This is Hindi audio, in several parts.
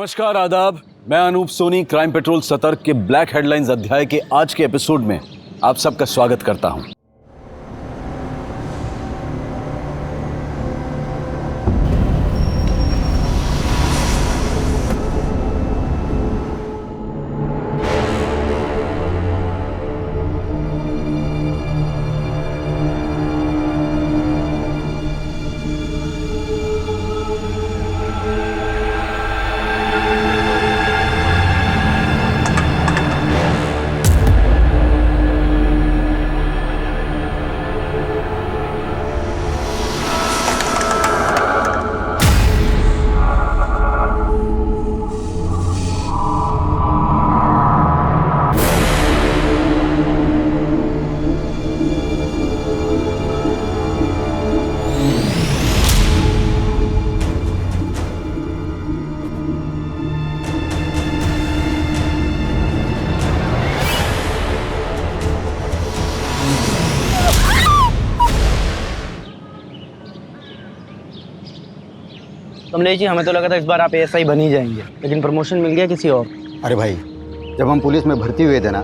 नमस्कार, आदाब। मैं अनूप सोनी क्राइम पेट्रोल सतर्क के ब्लैक हेडलाइंस अध्याय के आज के एपिसोड में आप सबका स्वागत करता हूं। कमलेश जी, हमें तो लगा था इस बार आप एएसआई बन ही जाएंगे, लेकिन प्रमोशन मिल गया किसी और। अरे भाई, जब हम पुलिस में भर्ती हुए थे ना,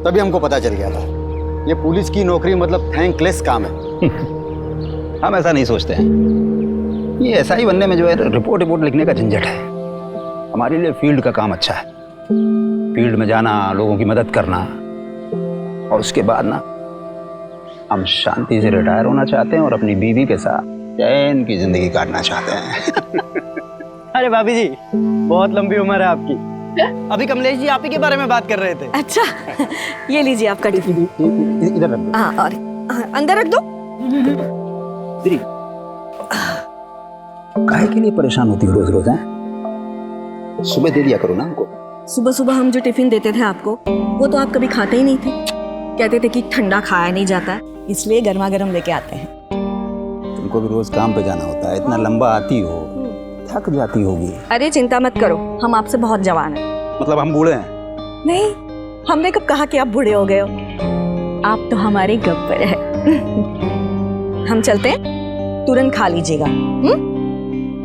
तभी हमको पता चल गया था ये पुलिस की नौकरी मतलब थैंकलेस काम है। हम ऐसा नहीं सोचते हैं। ये एएसआई बनने में जो है रिपोर्ट लिखने का झंझट है। हमारे लिए फील्ड का काम अच्छा है। फील्ड में जाना, लोगों की मदद करना, और उसके बाद ना हम शांति से रिटायर होना चाहते हैं और अपनी बीवी के साथ चैन की जिंदगी काटना चाहते हैं। अरे भाभी जी, बहुत लंबी उम्र है आपकी। अभी कमलेश जी आप ही के बारे में बात कर रहे थे। अच्छा, ये लीजिए आपका टिफिन। इधर रख दो। हाँ, और अंदर रख दो। काहे के लिए परेशान होती हो रोज रोज? हैं, सुबह दे दिया करो ना हमको। सुबह सुबह हम जो टिफिन देते थे आपको, वो तो आप कभी खाते ही नहीं थे। कहते थे कि ठंडा खाया नहीं जाता है, इसलिए गर्मा गर्म लेके आते हैं। तुमको भी रोज काम पे जाना होता है, इतना लंबा आती हो, थक जाती होगी। अरे चिंता मत करो, हम आपसे बहुत जवान हैं। मतलब हम बूढ़े हैं? नहीं, हमने कब कहा कि आप बूढ़े हो गए हो। आप तो हमारे गब्बर है। हम चलते हैं, तुरंत खा लीजिएगा।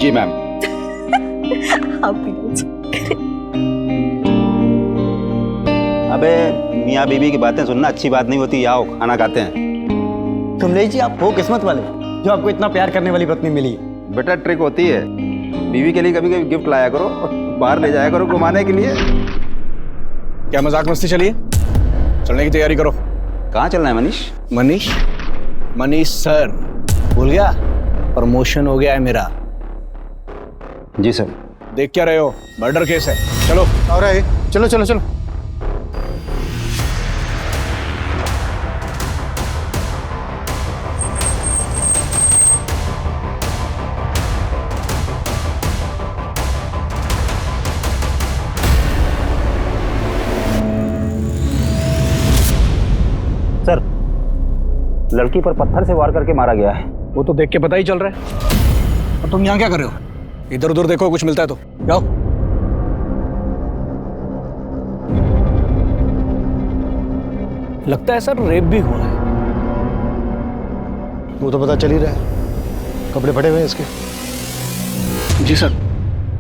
जी मैम। आप भी लीजिए। अबे मियाँ बीवी की बातें सुनना अच्छी बात नहीं होती। आओ खाना खाते हैं। कमलेश जी, आप वो किस्मत वाले जो आपको इतना प्यार करने वाली पत्नी मिली। बेटा ट्रिक होती है, बीवी के लिए कभी कभी गिफ्ट लाया करो, बाहर ले जाया करो घुमाने के लिए। क्या मजाक मस्ती चलिए, चलने की तैयारी करो। कहाँ चलना है मनीष? मनीष सर, भूल गया? प्रमोशन हो गया है मेरा। जी सर। देख क्या रहे हो, मर्डर केस है। चलो। और चलो चलो चलो। सर, लड़की पर पत्थर से वार करके मारा गया है। वो तो देख के पता ही चल रहा है। और तुम यहाँ क्या कर रहे हो? इधर उधर देखो, कुछ मिलता है तो जाओ। लगता है सर रेप भी हुआ है। वो तो पता चल ही रहा है, कपड़े फटे हुए हैं इसके। जी सर,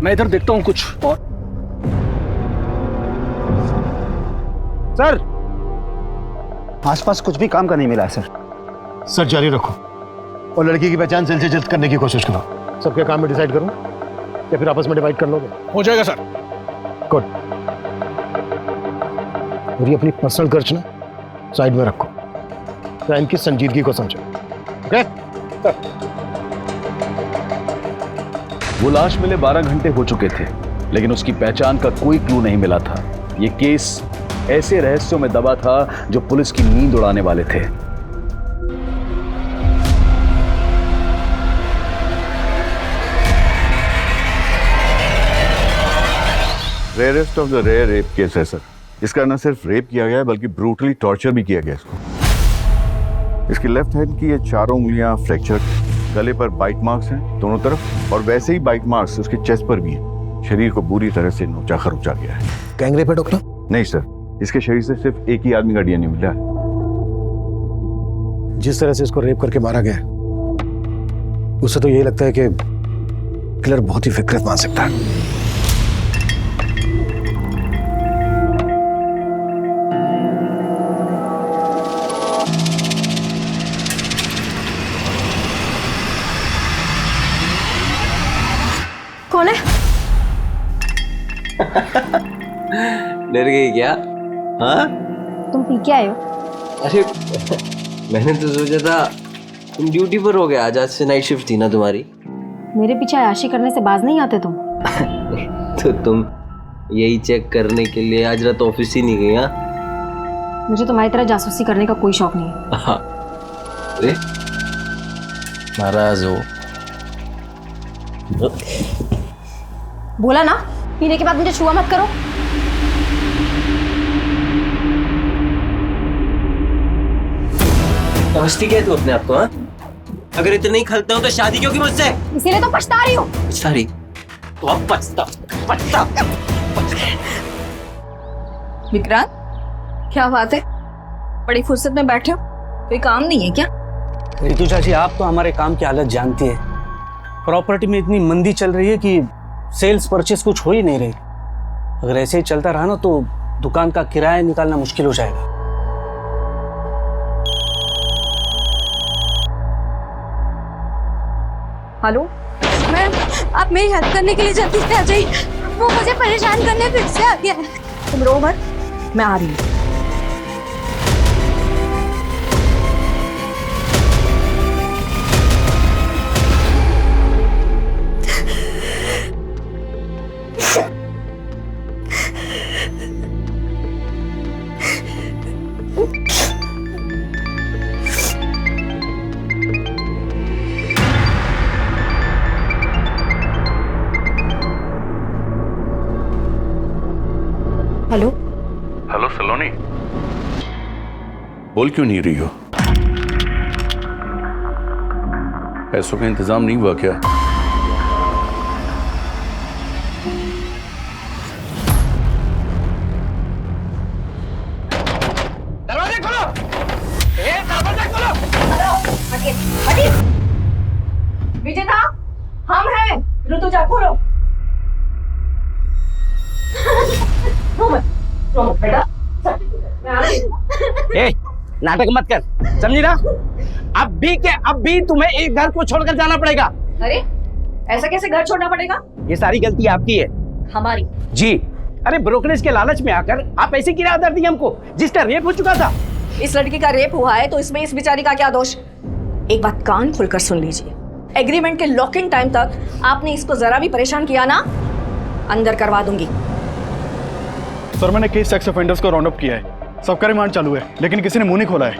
मैं इधर देखता हूँ कुछ। और सर, आसपास कुछ भी काम का नहीं मिला है सर। सर जारी रखो और लड़की की पहचान जल्द से जल्द करने की कोशिश करो। सबके काम में डिसाइड करूं या फिर आपस में डिवाइड कर लोगे? हो जाएगा सर। गुड। और ये अपनी पर्सनल खर्च ना साइड में रखो, क्राइम की संजीदगी को समझो। ओके? वो लाश मिले 12 घंटे हो चुके थे, लेकिन उसकी पहचान का कोई क्लू नहीं मिला था। ये केस ऐसे रहस्यों में दबा था जो पुलिस की नींद उड़ाने वाले थे। Rarest of the rare rape case है सर। इसका न सिर्फ रेप किया गया है बल्कि ब्रूटली टॉर्चर भी किया गया इसको। इसकी लेफ्ट हैंड की ये चारों उंगलियां फ्रैक्चर, गले पर बाइट मार्क्स हैं दोनों तरफ, और वैसे ही बाइट मार्क्स उसके चेस्ट पर भी हैं। शरीर को बुरी तरह से नोचा खरोचा गया है। गैंग रेप है डॉक्टर? नहीं सर, इसके शरीर से सिर्फ एक ही आदमी का डीएनए मिला है। जिस तरह से इसको रेप करके मारा गया उससे तो यही लगता है कि किलर बहुत ही विकृत मान सकता है। डर गई क्या? हाँ? तुम पी के आए हो? अरे मैंने तो सोचा था तुम ड्यूटी पर हो गया, आज से नाइट शिफ्ट थी ना तुम्हारी। मेरे पीछे अयाशी करने से बाज नहीं आते तुम। तो तुम यही चेक करने के लिए आज रात ऑफिस ही नहीं गई? हाँ, मुझे तुम्हारी तरह जासूसी करने का कोई शौक नहीं है। हाँ। अरे नाराज हो? बोला ना, पीने के बाद मुझे छुआ मत करो। समझती क्या है तू अपने आप को? हाँ, अगर इतना नहीं खलता हो तो शादी क्यों की मुझसे? इसीलिए तो पछता रही हूँ। सारी तो अब पछता। विक्रांत, क्या बात है? बड़ी फुर्सत में बैठे हो, कोई काम नहीं है क्या? रितु चाची, आप तो हमारे काम की हालत जानती है। प्रॉपर्टी में इतनी मंदी चल रही है कि सेल्स परचेस कुछ हो ही नहीं रही। अगर ऐसे ही चलता रहा ना तो दुकान का किराया निकालना मुश्किल हो जाएगा। हेलो मैम, आप मेरी हेल्प करने के लिए जल्दी से आ जाइए। वो मुझे परेशान करने फिर से आ गया है। तुम रो मत, मैं आ रही हूँ। हेलो हेलो सलोनी, बोल क्यों नहीं रही हो? पैसों का इंतजाम नहीं हुआ क्या? दरवाजा खोलो! दरवाजा खोलो! विजेता, हम हैं। ऋतुजा, खोलो। बेटा, ए, नाटक मत कर, समझी ना? अब भी तुम्हें एक घर को छोड़कर जाना पड़ेगा। अरे ऐसा कैसे घर छोड़ना पड़ेगा? ये सारी गलती आपकी है। हमारी? जी। अरे ब्रोकरेज के लालच में आकर आप ऐसे किराया दर दी हमको, जिसका रेप हो चुका था। इस लड़की का रेप हुआ है तो इसमें इस बेचारी का क्या दोष? एक बात कान खुलकर सुन लीजिए, एग्रीमेंट के लॉकिंग टाइम तक आपने इसको जरा भी परेशान किया ना, अंदर करवा दूंगी। सर, मैंने केस सेक्स ऑफेंडर्स को राउंड अप किया है, सबका रिमांड चालू है, लेकिन किसी ने मुंह नहीं खोला है।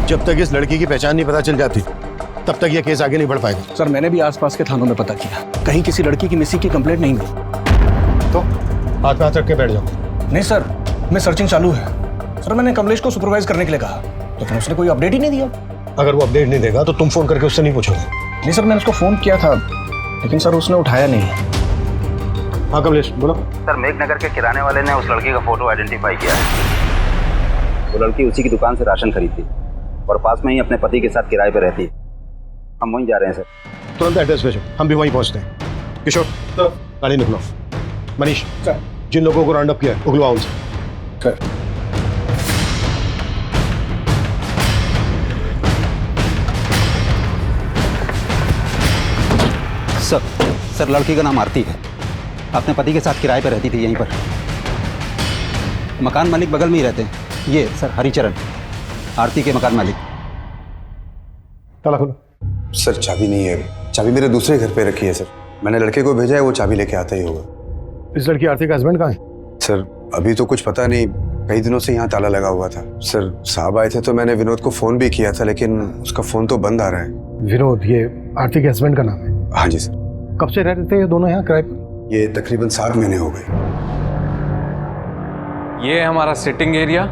जब तक इस लड़की की पहचान नहीं पता चल जाती तब तक यह केस आगे नहीं बढ़ पाएगा। सर, मैंने भी आसपास के थानों में पता किया, कहीं किसी लड़की की मिसिंग की कंप्लेंट नहीं मिली। तो हाथ पे हाथ रख के बैठ जाओ। नहीं सर, मैं सर्चिंग चालू है। सर, मैंने कमलेश को सुपरवाइज करने के लिए कहा, लेकिन उसने कोई अपडेट ही नहीं दिया। अगर वो अपडेट नहीं देगा तो तुम फोन करके उससे नहीं पूछोगे? नहीं सर, मैंने उसको फोन किया था, लेकिन सर उसने उठाया नहीं। हाँ कमलेश, बोलो। सर, मेघनगर के किराने वाले ने उस लड़की का फोटो आइडेंटिफाई किया है। वो लड़की उसी की दुकान से राशन खरीदती और पास में ही अपने पति के साथ किराए पर रहती है। हम वहीं जा रहे हैं सर। तुरंत एड्रेस भेजो, हम भी वहीं पहुंचते हैं। किशोर, गाड़ी निकलो। मनीष, जिन लोगों को राउंड अप किया है उगलवाओ उनसे। सर, लड़की का नाम आरती है, अपने पति के साथ किराए पर रहती थी यहीं पर। मकान मालिक बगल में ही रहते हैं। ये सर हरिचरण, आरती के मकान मालिक। ताला खोलो। सर, चाबी नहीं है, चाबी मेरे दूसरे घर पे रखी है सर। मैंने लड़के को भेजा है, वो चाबी लेके आता ही होगा। इस लड़की आरती का हस्बैंड कहाँ है? सर, अभी तो कुछ पता नहीं, कई दिनों से यहाँ ताला लगा हुआ था। सर, साहब आए थे तो मैंने विनोद को फोन भी किया था, लेकिन उसका फोन तो बंद आ रहा है। विनोद, ये आरती के हस्बैंड का नाम है? हाँ जी सर। कब से रह रहे थे ये दोनों यहाँ किराए पर? ये तकरीबन 7 महीने हो गए। ये है हमारा सिटिंग एरिया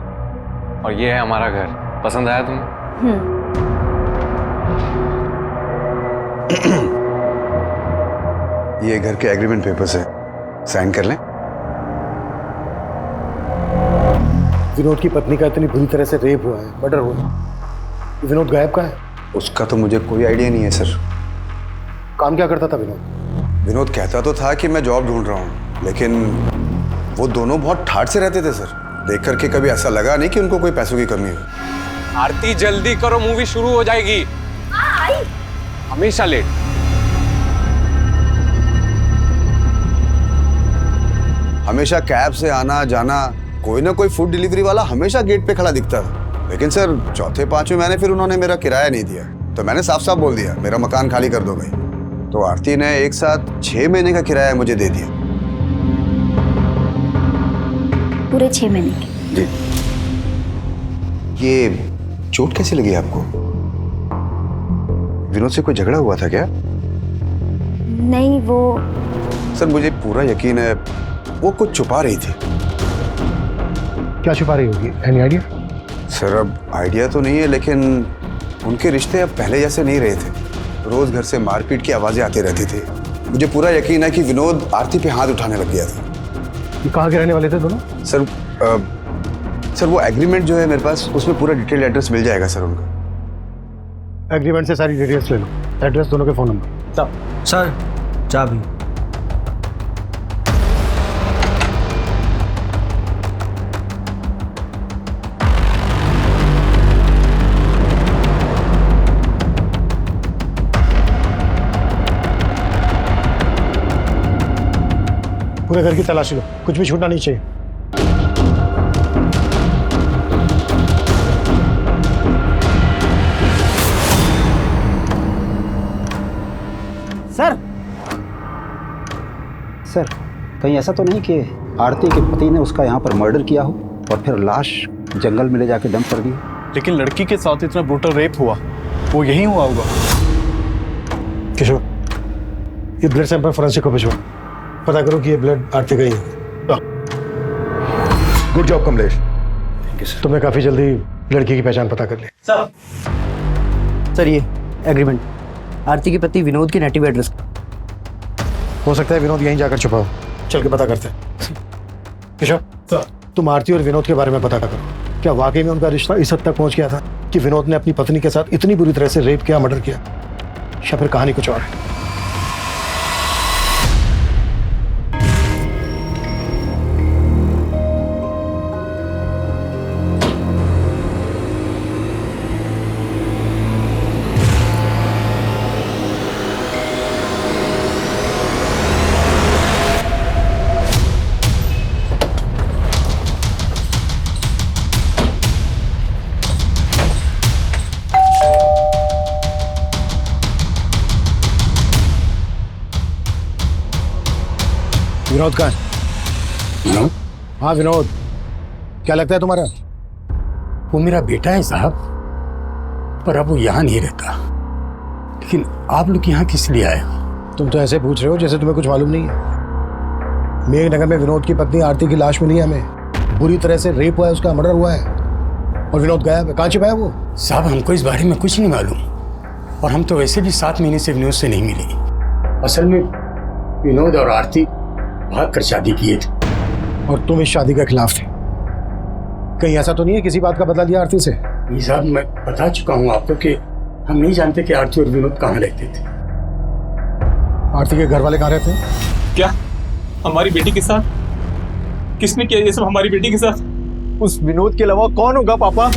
और ये है हमारा घर। पसंद आया तुम्हें? ये घर के एग्रीमेंट पेपर्स है, साइन कर लें। विनोद की पत्नी का इतनी बुरी तरह से रेप हुआ है, मर्डर हुआ है। विनोद गायब कहाँ है? उसका तो मुझे कोई आइडिया नहीं है सर। काम क्या करता था विनोद? विनोद कहता तो था कि मैं जॉब ढूंढ रहा हूँ, लेकिन वो दोनों बहुत ठाठ से रहते थे सर। देख करके कभी ऐसा लगा नहीं कि उनको कोई पैसों की कमी हो। आरती जल्दी करो, मूवी शुरू हो जाएगी। हमेशा लेट। हमेशा कैब से आना जाना, कोई ना कोई फूड डिलीवरी वाला हमेशा गेट पे खड़ा दिखता था। लेकिन सर चौथे पांचवें महीने फिर उन्होंने मेरा किराया नहीं दिया, तो मैंने साफ साफ बोल दिया मेरा मकान खाली कर दो भाई। तो आरती ने एक साथ 6 महीने का किराया मुझे दे दिया। पूरे 6 महीने के? जी। ये चोट कैसी लगी आपको? विनोद से कोई झगड़ा हुआ था क्या? नहीं, वो सर मुझे पूरा यकीन है वो कुछ छुपा रही थी। क्या छुपा रही होगी? Any idea? सर अब आइडिया तो नहीं है, लेकिन उनके रिश्ते अब पहले जैसे नहीं रहे थे। रोज घर से मारपीट की आवाजें आती रहती थी। मुझे पूरा यकीन है कि विनोद आरती पे हाथ उठाने लग गया था। ये कहाँ के रहने वाले थे दोनों? सर वो एग्रीमेंट जो है मेरे पास, उसमें पूरा डिटेल एड्रेस मिल जाएगा सर उनका। एग्रीमेंट से सारी डिटेल्स ले लो, एड्रेस, दोनों के फोन नंबर। सर चाबी। पूरे घर की तलाशी लो, कुछ भी छूटना नहीं चाहिए। सर कहीं ऐसा तो नहीं कि आरती के पति ने उसका यहाँ पर मर्डर किया हो और फिर लाश जंगल में ले जाके डंप कर दी? लेकिन लड़की के साथ इतना ब्रूटल रेप हुआ, वो यही हुआ होगा। किशोर, ये ब्लड सैंपल फोरेंसिक को भिजवा, पता करो कि ये ब्लड आरती का ही है। गुड जॉब कमलेश, तुमने काफी जल्दी लड़की की पहचान पता कर ली। सर ये एग्रीमेंट आरती के पति विनोद के नेटिव एड्रेस। हो सकता है विनोद यहीं जाकर छुपा हो, चल के पता करते हैं। किशोर, तुम आरती और विनोद के बारे में पता करो, क्या वाकई में उनका रिश्ता इस हद तक पहुंच गया था कि विनोद ने अपनी पत्नी के साथ इतनी बुरी तरह से रेप किया, मर्डर किया, या फिर कहानी कुछ और है? विनोद कहाँ है? हाँ विनोद, क्या लगता है तुम्हारा? वो मेरा बेटा है साहब, पर अब वो यहाँ नहीं रहता। लेकिन आप लोग यहाँ किस लिए आए हो? तुम तो ऐसे पूछ रहे हो जैसे तुम्हें कुछ मालूम नहीं है। मेघनगर में विनोद की पत्नी आरती की लाश मिली है हमें, बुरी तरह से रेप हुआ है, उसका मर्डर हुआ है, और विनोद गायब है। कहाँ छिपा है वो? साहब हमको इस बारे में कुछ नहीं मालूम, और हम तो वैसे भी 7 महीने से विनोद से नहीं मिले। असल में विनोद और आरती भाग कर शादी किए थे, और तुम इस शादी के खिलाफ थे। कहीं ऐसा तो नहीं है किसी बात का बदला लिया आरती से? नहीं साहब, मैं बता चुका हूँ आपको कि हम नहीं जानते कि आरती और विनोद कहाँ रहते थे। आरती के घर वाले कहाँ रहते हैं? क्या हमारी बेटी के साथ? किसने किया ये सब हमारी बेटी के साथ? उस विनोद के अलावा कौन होगा पापा?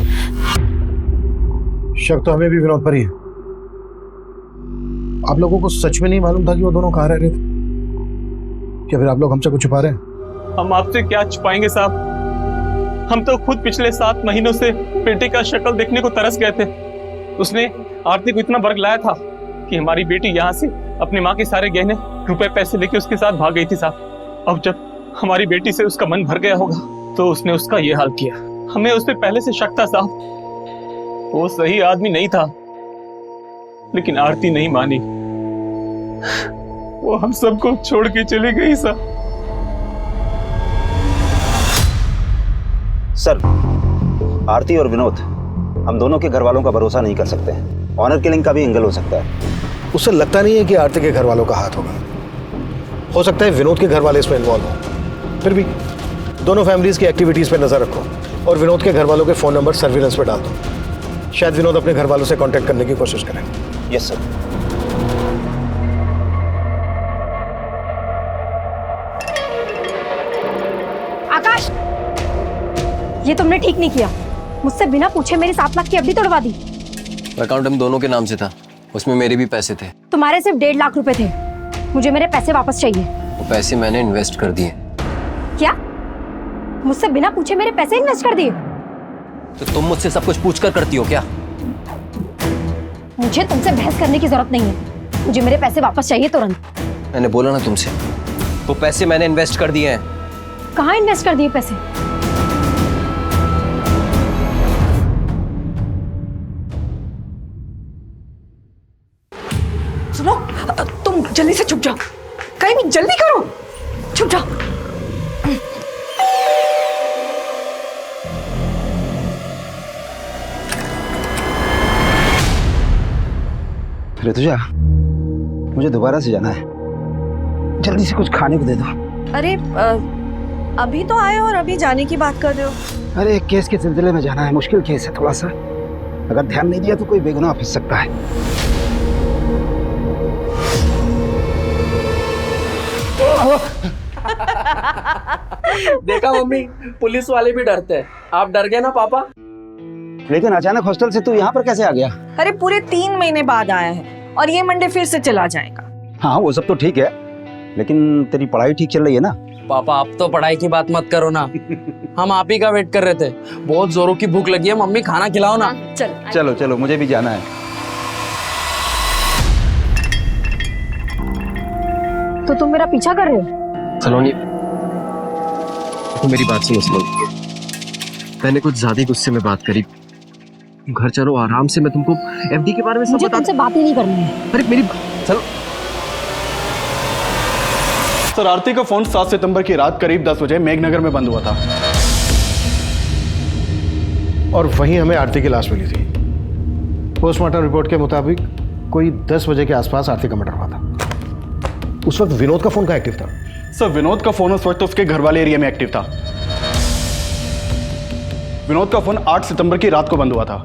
शक तो हमें भी विनोद पर ही है। आप लोगों को सच में नहीं मालूम था कि वो दोनों कहाँ रह रहे थे? क्या फिर आप लोग हमसे कुछ छुपा रहे हैं? हम आपसे क्या छुपाएंगे साहब, हम तो खुद पिछले 7 महीनों से बेटे का शक्ल देखने को तरस गए थे। उसने आरती को इतना बरगलाया था कि हमारी बेटी यहाँ से अपनी माँ के सारे गहने, रुपए, पैसे लेके उसके साथ भाग गई थी साहब। अब जब हमारी बेटी से उसका मन भर गया होगा तो उसने उसका ये हाल किया। हमें उस पर पहले से शक था साहब, वो सही आदमी नहीं था, लेकिन आरती नहीं मानी, वो हम सबको छोड़ के चली गई साहब। सर, आरती और विनोद, हम दोनों के घर वालों का भरोसा नहीं कर सकते हैं। ऑनर किलिंग का भी एंगल हो सकता है। उससे लगता नहीं है कि आरती के घर वालों का हाथ होगा। हो सकता है विनोद के घर वाले इसमें इन्वॉल्व हो। फिर भी दोनों फैमिलीज की एक्टिविटीज पे नजर रखो और विनोद के घर वालों के फोन नंबर सर्विलेंस पे डाल दो। शायद विनोद अपने घर वालों से कांटेक्ट करने की कोशिश करें। Yes sir. आकाश, ये तुमने ठीक नहीं किया। मुझसे बिना पूछे मेरी 7 लाख की एफडी तोड़वा दी। अकाउंट हम दोनों के नाम से था, उसमें मेरे भी पैसे थे। तुम्हारे सिर्फ 1.5 लाख रुपए थे। मुझे मेरे पैसे वापस चाहिए। वो पैसे मैंने इन्वेस्ट कर दिए। क्या? मुझसे बिना पूछे मेरे पैसे इन्वेस्ट कर दिए? तो तुम मुझसे सब कुछ पूछ कर करती हो क्या? मुझे तुमसे बहस करने की जरूरत नहीं है, मुझे मेरे पैसे वापस चाहिए तुरंत। मैंने बोला ना तुमसे, वो पैसे मैंने इन्वेस्ट कर दिए हैं। कहाँ इन्वेस्ट कर दिए पैसे? सुनो, तुम जल्दी से छुप जाओ, कहीं भी जल्दी करो, छुप जाओ। ऋतुजा, मुझे दोबारा से जाना है, जल्दी से कुछ खाने को दे दो। अरे अभी तो आए और अभी जाने की बात कर रहे हो? अरे एक केस के सिलसिले में जाना है, मुश्किल केस है थोड़ा सा, अगर ध्यान नहीं दिया तो कोई बेगुनाह फंस सकता है। देखा मम्मी, पुलिस वाले भी डरते हैं। आप डर गए ना पापा? लेकिन अचानक हॉस्टल से तू यहाँ पर कैसे आ गया? अरे पूरे 3 महीने बाद आया है और ये मंडे फिर से चला जाएगा। हाँ वो सब तो ठीक है, लेकिन तेरी पढ़ाई ठीक चल रही है ना? पापा आप तो पढ़ाई की बात मत करो ना, हम आप ही का वेट कर रहे थे। बहुत जोरों की भूख लगी है, मम्मी खाना खिलाओ ना। चलो चलो, मुझे भी जाना है। तो तुम मेरा पीछा कर रहे हो? सलोनी, तो मेरी बात सुनो सलोनी, मैंने कुछ ज्यादा गुस्से में बात करी। घर चलो आराम से, मैं तुमको एफडी के बारे में सब मुझे बता। तुमसे बात ही नहीं करनी है। अरे मेरी चलो। सर, आरती का फोन 7 सितंबर की रात करीब 10 बजे मेघनगर में बंद हुआ था और वहीं हमें आरती की लाश मिली थी। पोस्टमार्टम रिपोर्ट के मुताबिक कोई 10 बजे के आसपास आरती का मर्डर हुआ था। उस वक्त विनोद का फोन कहाँ एक्टिव था? सर, विनोद का फोन उस वक्त उसके घर वाले एरिया में एक्टिव था। विनोद का फोन 8 सितंबर की रात को बंद हुआ था।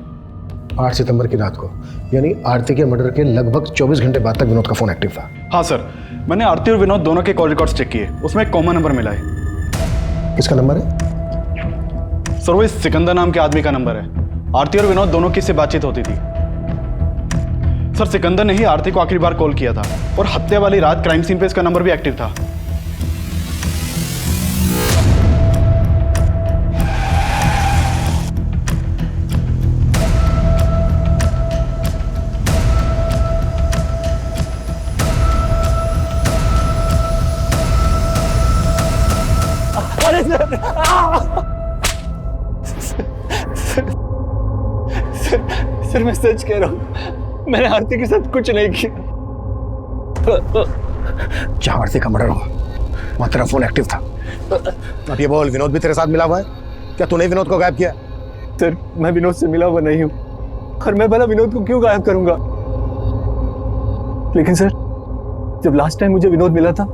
8 सितंबर की रात को, यानी आरती के मर्डर के लगभग 24 घंटे बाद तक विनोद का फोन एक्टिव था। हाँ सर, मैंने आरती और विनोद दोनों के कॉल रिकॉर्ड्स चेक किए, उसमें एक कॉमन नंबर मिला है। किसका नंबर है? सर, वो इस सिकंदर नाम के आदमी का नंबर है। आरती और विनोद दोनों की इससे बातचीत होती थी। सर, सिकंदर ने ही आरती को आखिरी बार कॉल किया था और हत्या वाली रात क्राइम सीन पे इसका नंबर भी एक्टिव था। सर मैं सच कह रहा हूँ, मैंने आरती के साथ कुछ नहीं किया। जहां आरती का मर्डर हुआ वहां तेरा फोन एक्टिव था। अब ये बोल, विनोद भी तेरे साथ मिला हुआ है? क्या तूने विनोद को गायब किया? सर, मैं विनोद से मिला हुआ नहीं हूँ और मैं भला विनोद को क्यों गायब करूंगा? लेकिन सर, जब लास्ट टाइम मुझे विनोद मिला था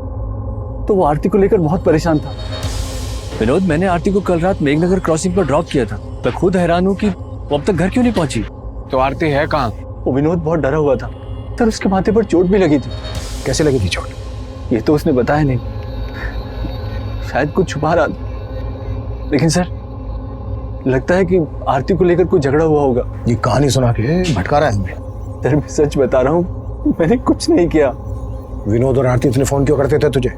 तो वो आरती को लेकर बहुत परेशान था। विनोद, मैंने आरती को कल रात मेघनगर क्रॉसिंग पर ड्रॉप किया था। मैं खुद हैरान हूँ कि वो अब तक घर क्यों नहीं पहुंची। तो आरती है कहाँ? वो विनोद बहुत डरा हुआ था सर, उसके माथे पर चोट भी लगी थी। कैसे लगी थी चोट? ये तो उसने बताया नहीं, शायद कुछ छुपा रहा था। लेकिन सर, लगता है कि आरती को लेकर कोई झगड़ा हुआ होगा। ये कहानी सुना के भटका रहा है हमें। सर मैं सच बता रहा हूँ, मैंने कुछ नहीं किया। विनोद और आरती इतने फोन क्यों करते थे तुझे?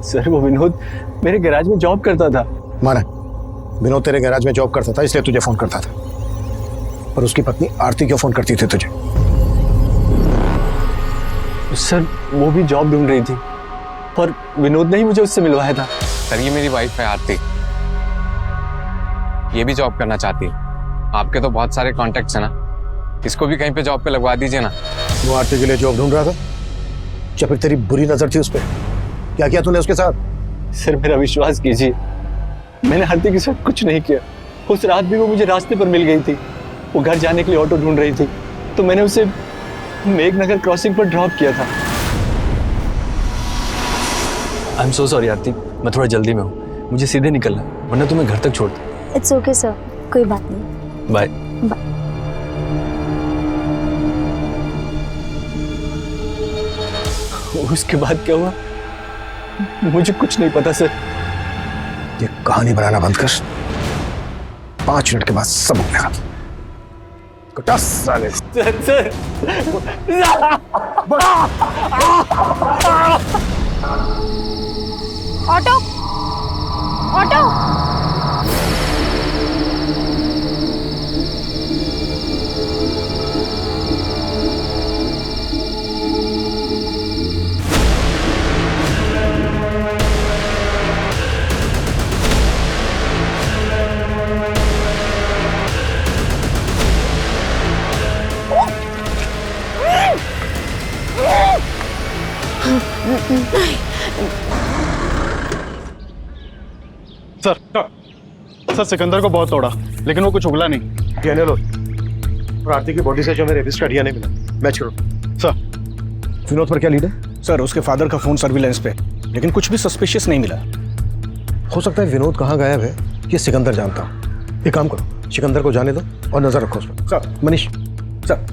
सर, वो विनोद मेरे गैराज में जॉब करता था। माना, विनोद तेरे गैराज में जॉब करता था इसलिए तुझे फोन करता था, पर उसकी पत्नी आरती क्यों फोन करती थी तुझे? सर, वो भी जॉब ढूंढ रही थी और विनोद ने ही मुझे उससे मिलवाया था। सर, ये मेरी वाइफ है आरती, ये भी जॉब करना चाहती है। आपके तो बहुत सारे कॉन्टेक्ट्स हैं ना, इसको भी कहीं पे जॉब पे लगवा दीजिए ना। वो आरती के लिए जॉब ढूंढ रहा था या फिर तेरी बुरी नजर थी उस पर? क्या किया तूने उसके साथ? सर मेरा विश्वास कीजिए, मैंने आरती के साथ कुछ नहीं किया। उस रात भी वो मुझे रास्ते पर मिल गई थी। वो घर जाने के लिए ऑटो ढूंढ रही थी तो मैंने उसे मेघनगर क्रॉसिंग पर ड्रॉप किया था। आई एम सो सॉरी आरती, मैं थोड़ा जल्दी में हूँ, मुझे सीधे निकलना है, वरना तुम्हें घर तक छोड़ दूँ। इट्स ओके सर, कोई बात नहीं। बाय। बाय। उसके बाद क्या हुआ मुझे कुछ नहीं पता सर। ये कहानी बनाना बंद कर, 5 मिनट के बाद सब उठेगा। कटास साले। Sir auto auto. Sir Sikandar को बहुत तोड़ा लेकिन वो कुछ उगला नहीं। डीएनए लो और आरती की बॉडी से जो मेरे रेपिस्ट का डीएनए मिला मैच करो। सर विनोद पर क्या लीड है? सर उसके फादर का फोन सर्विलेंस पे, लेकिन कुछ भी सस्पिशियस नहीं मिला। हो सकता है विनोद कहाँ गायब है ये सिकंदर जानता हो। एक काम करो, सिकंदर को जाने दो और नजर रखो उस पर। सर। मनीष सर।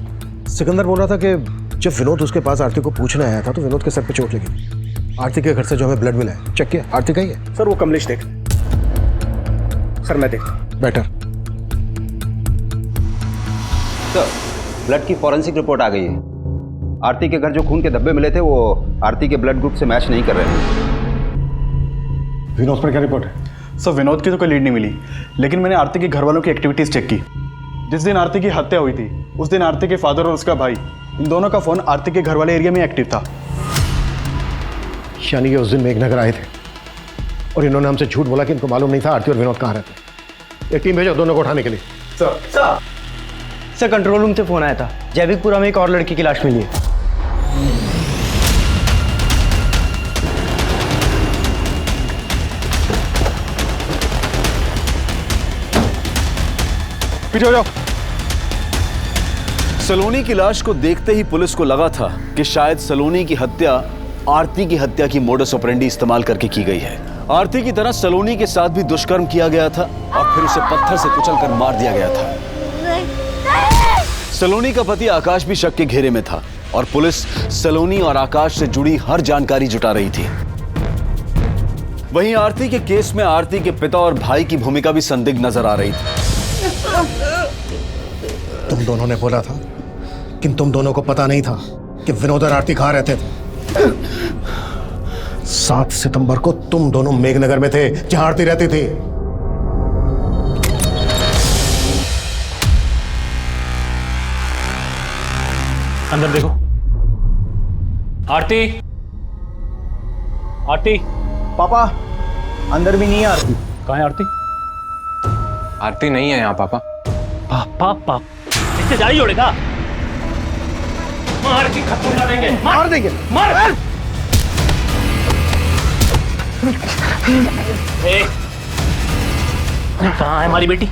सिकंदर बोल रहा था कि जब विनोद उसके पास आरती को पूछने आया था तो विनोद के सर पे चोट लगी। आरती के घर से जो हमें ब्लड मिला है चेक किया, आरती का ही है। सर वो कमलेश देख। सर मैं देख। बेटर। सर ब्लड की फॉरेंसिक रिपोर्ट आ गई है। आरती के घर जो खून के धब्बे मिले थे वो आरती के ब्लड ग्रुप से मैच नहीं कर रहे थे। विनोद पर क्या रिपोर्ट है? सर विनोद की तो कोई लीड नहीं मिली, लेकिन मैंने आरती के घर वालों की एक्टिविटीज चेक की। जिस दिन आरती की हत्या हुई थी उस दिन आरती के फादर और उसका भाई, इन दोनों का फोन आरती के घर वाले एरिया में एक्टिव था। यानी कि उस दिन मेघनगर आए थे और इन्होंने हमसे झूठ बोला कि इनको मालूम नहीं था आरती और विनोद कहाँ रहते। एक टीम भेजो दोनों को उठाने के लिए। सर कंट्रोल रूम से फोन आया था, जैविकपुरा में एक और लड़की की लाश मिली है। पीछे हो जाओ। सलोनी की लाश को देखते ही पुलिस को लगा था कि शायद सलोनी की हत्या आरती की हत्या की मोडस ऑपरेंडी इस्तेमाल करके की गई है। आरती की तरह सलोनी के साथ भी दुष्कर्म किया गया था और फिर उसे पत्थर से कुचलकर मार दिया गया था। सलोनी का पति आकाश भी शक के घेरे में था और पुलिस सलोनी और आकाश से जुड़ी हर जानकारी जुटा रही थी। वहीं आरती के केस में आरती के पिता और भाई की भूमिका भी संदिग्ध नजर आ रही थी। तुम दोनों ने बोला था कि तुम दोनों को पता नहीं था कि विनोद और आरती कहाँ रहते थे। 7 सितंबर को तुम दोनों मेघनगर में थे जहां आरती रहती थी। अंदर देखो। आरती, आरती। पापा अंदर भी नहीं है आरती। कहाँ है आरती? आरती नहीं है यहाँ पापा। पापा इससे जारी जोड़ेगा? मार के खत्म कर देंगे। मार देंगे। मार। कहाँ है हमारी बेटी?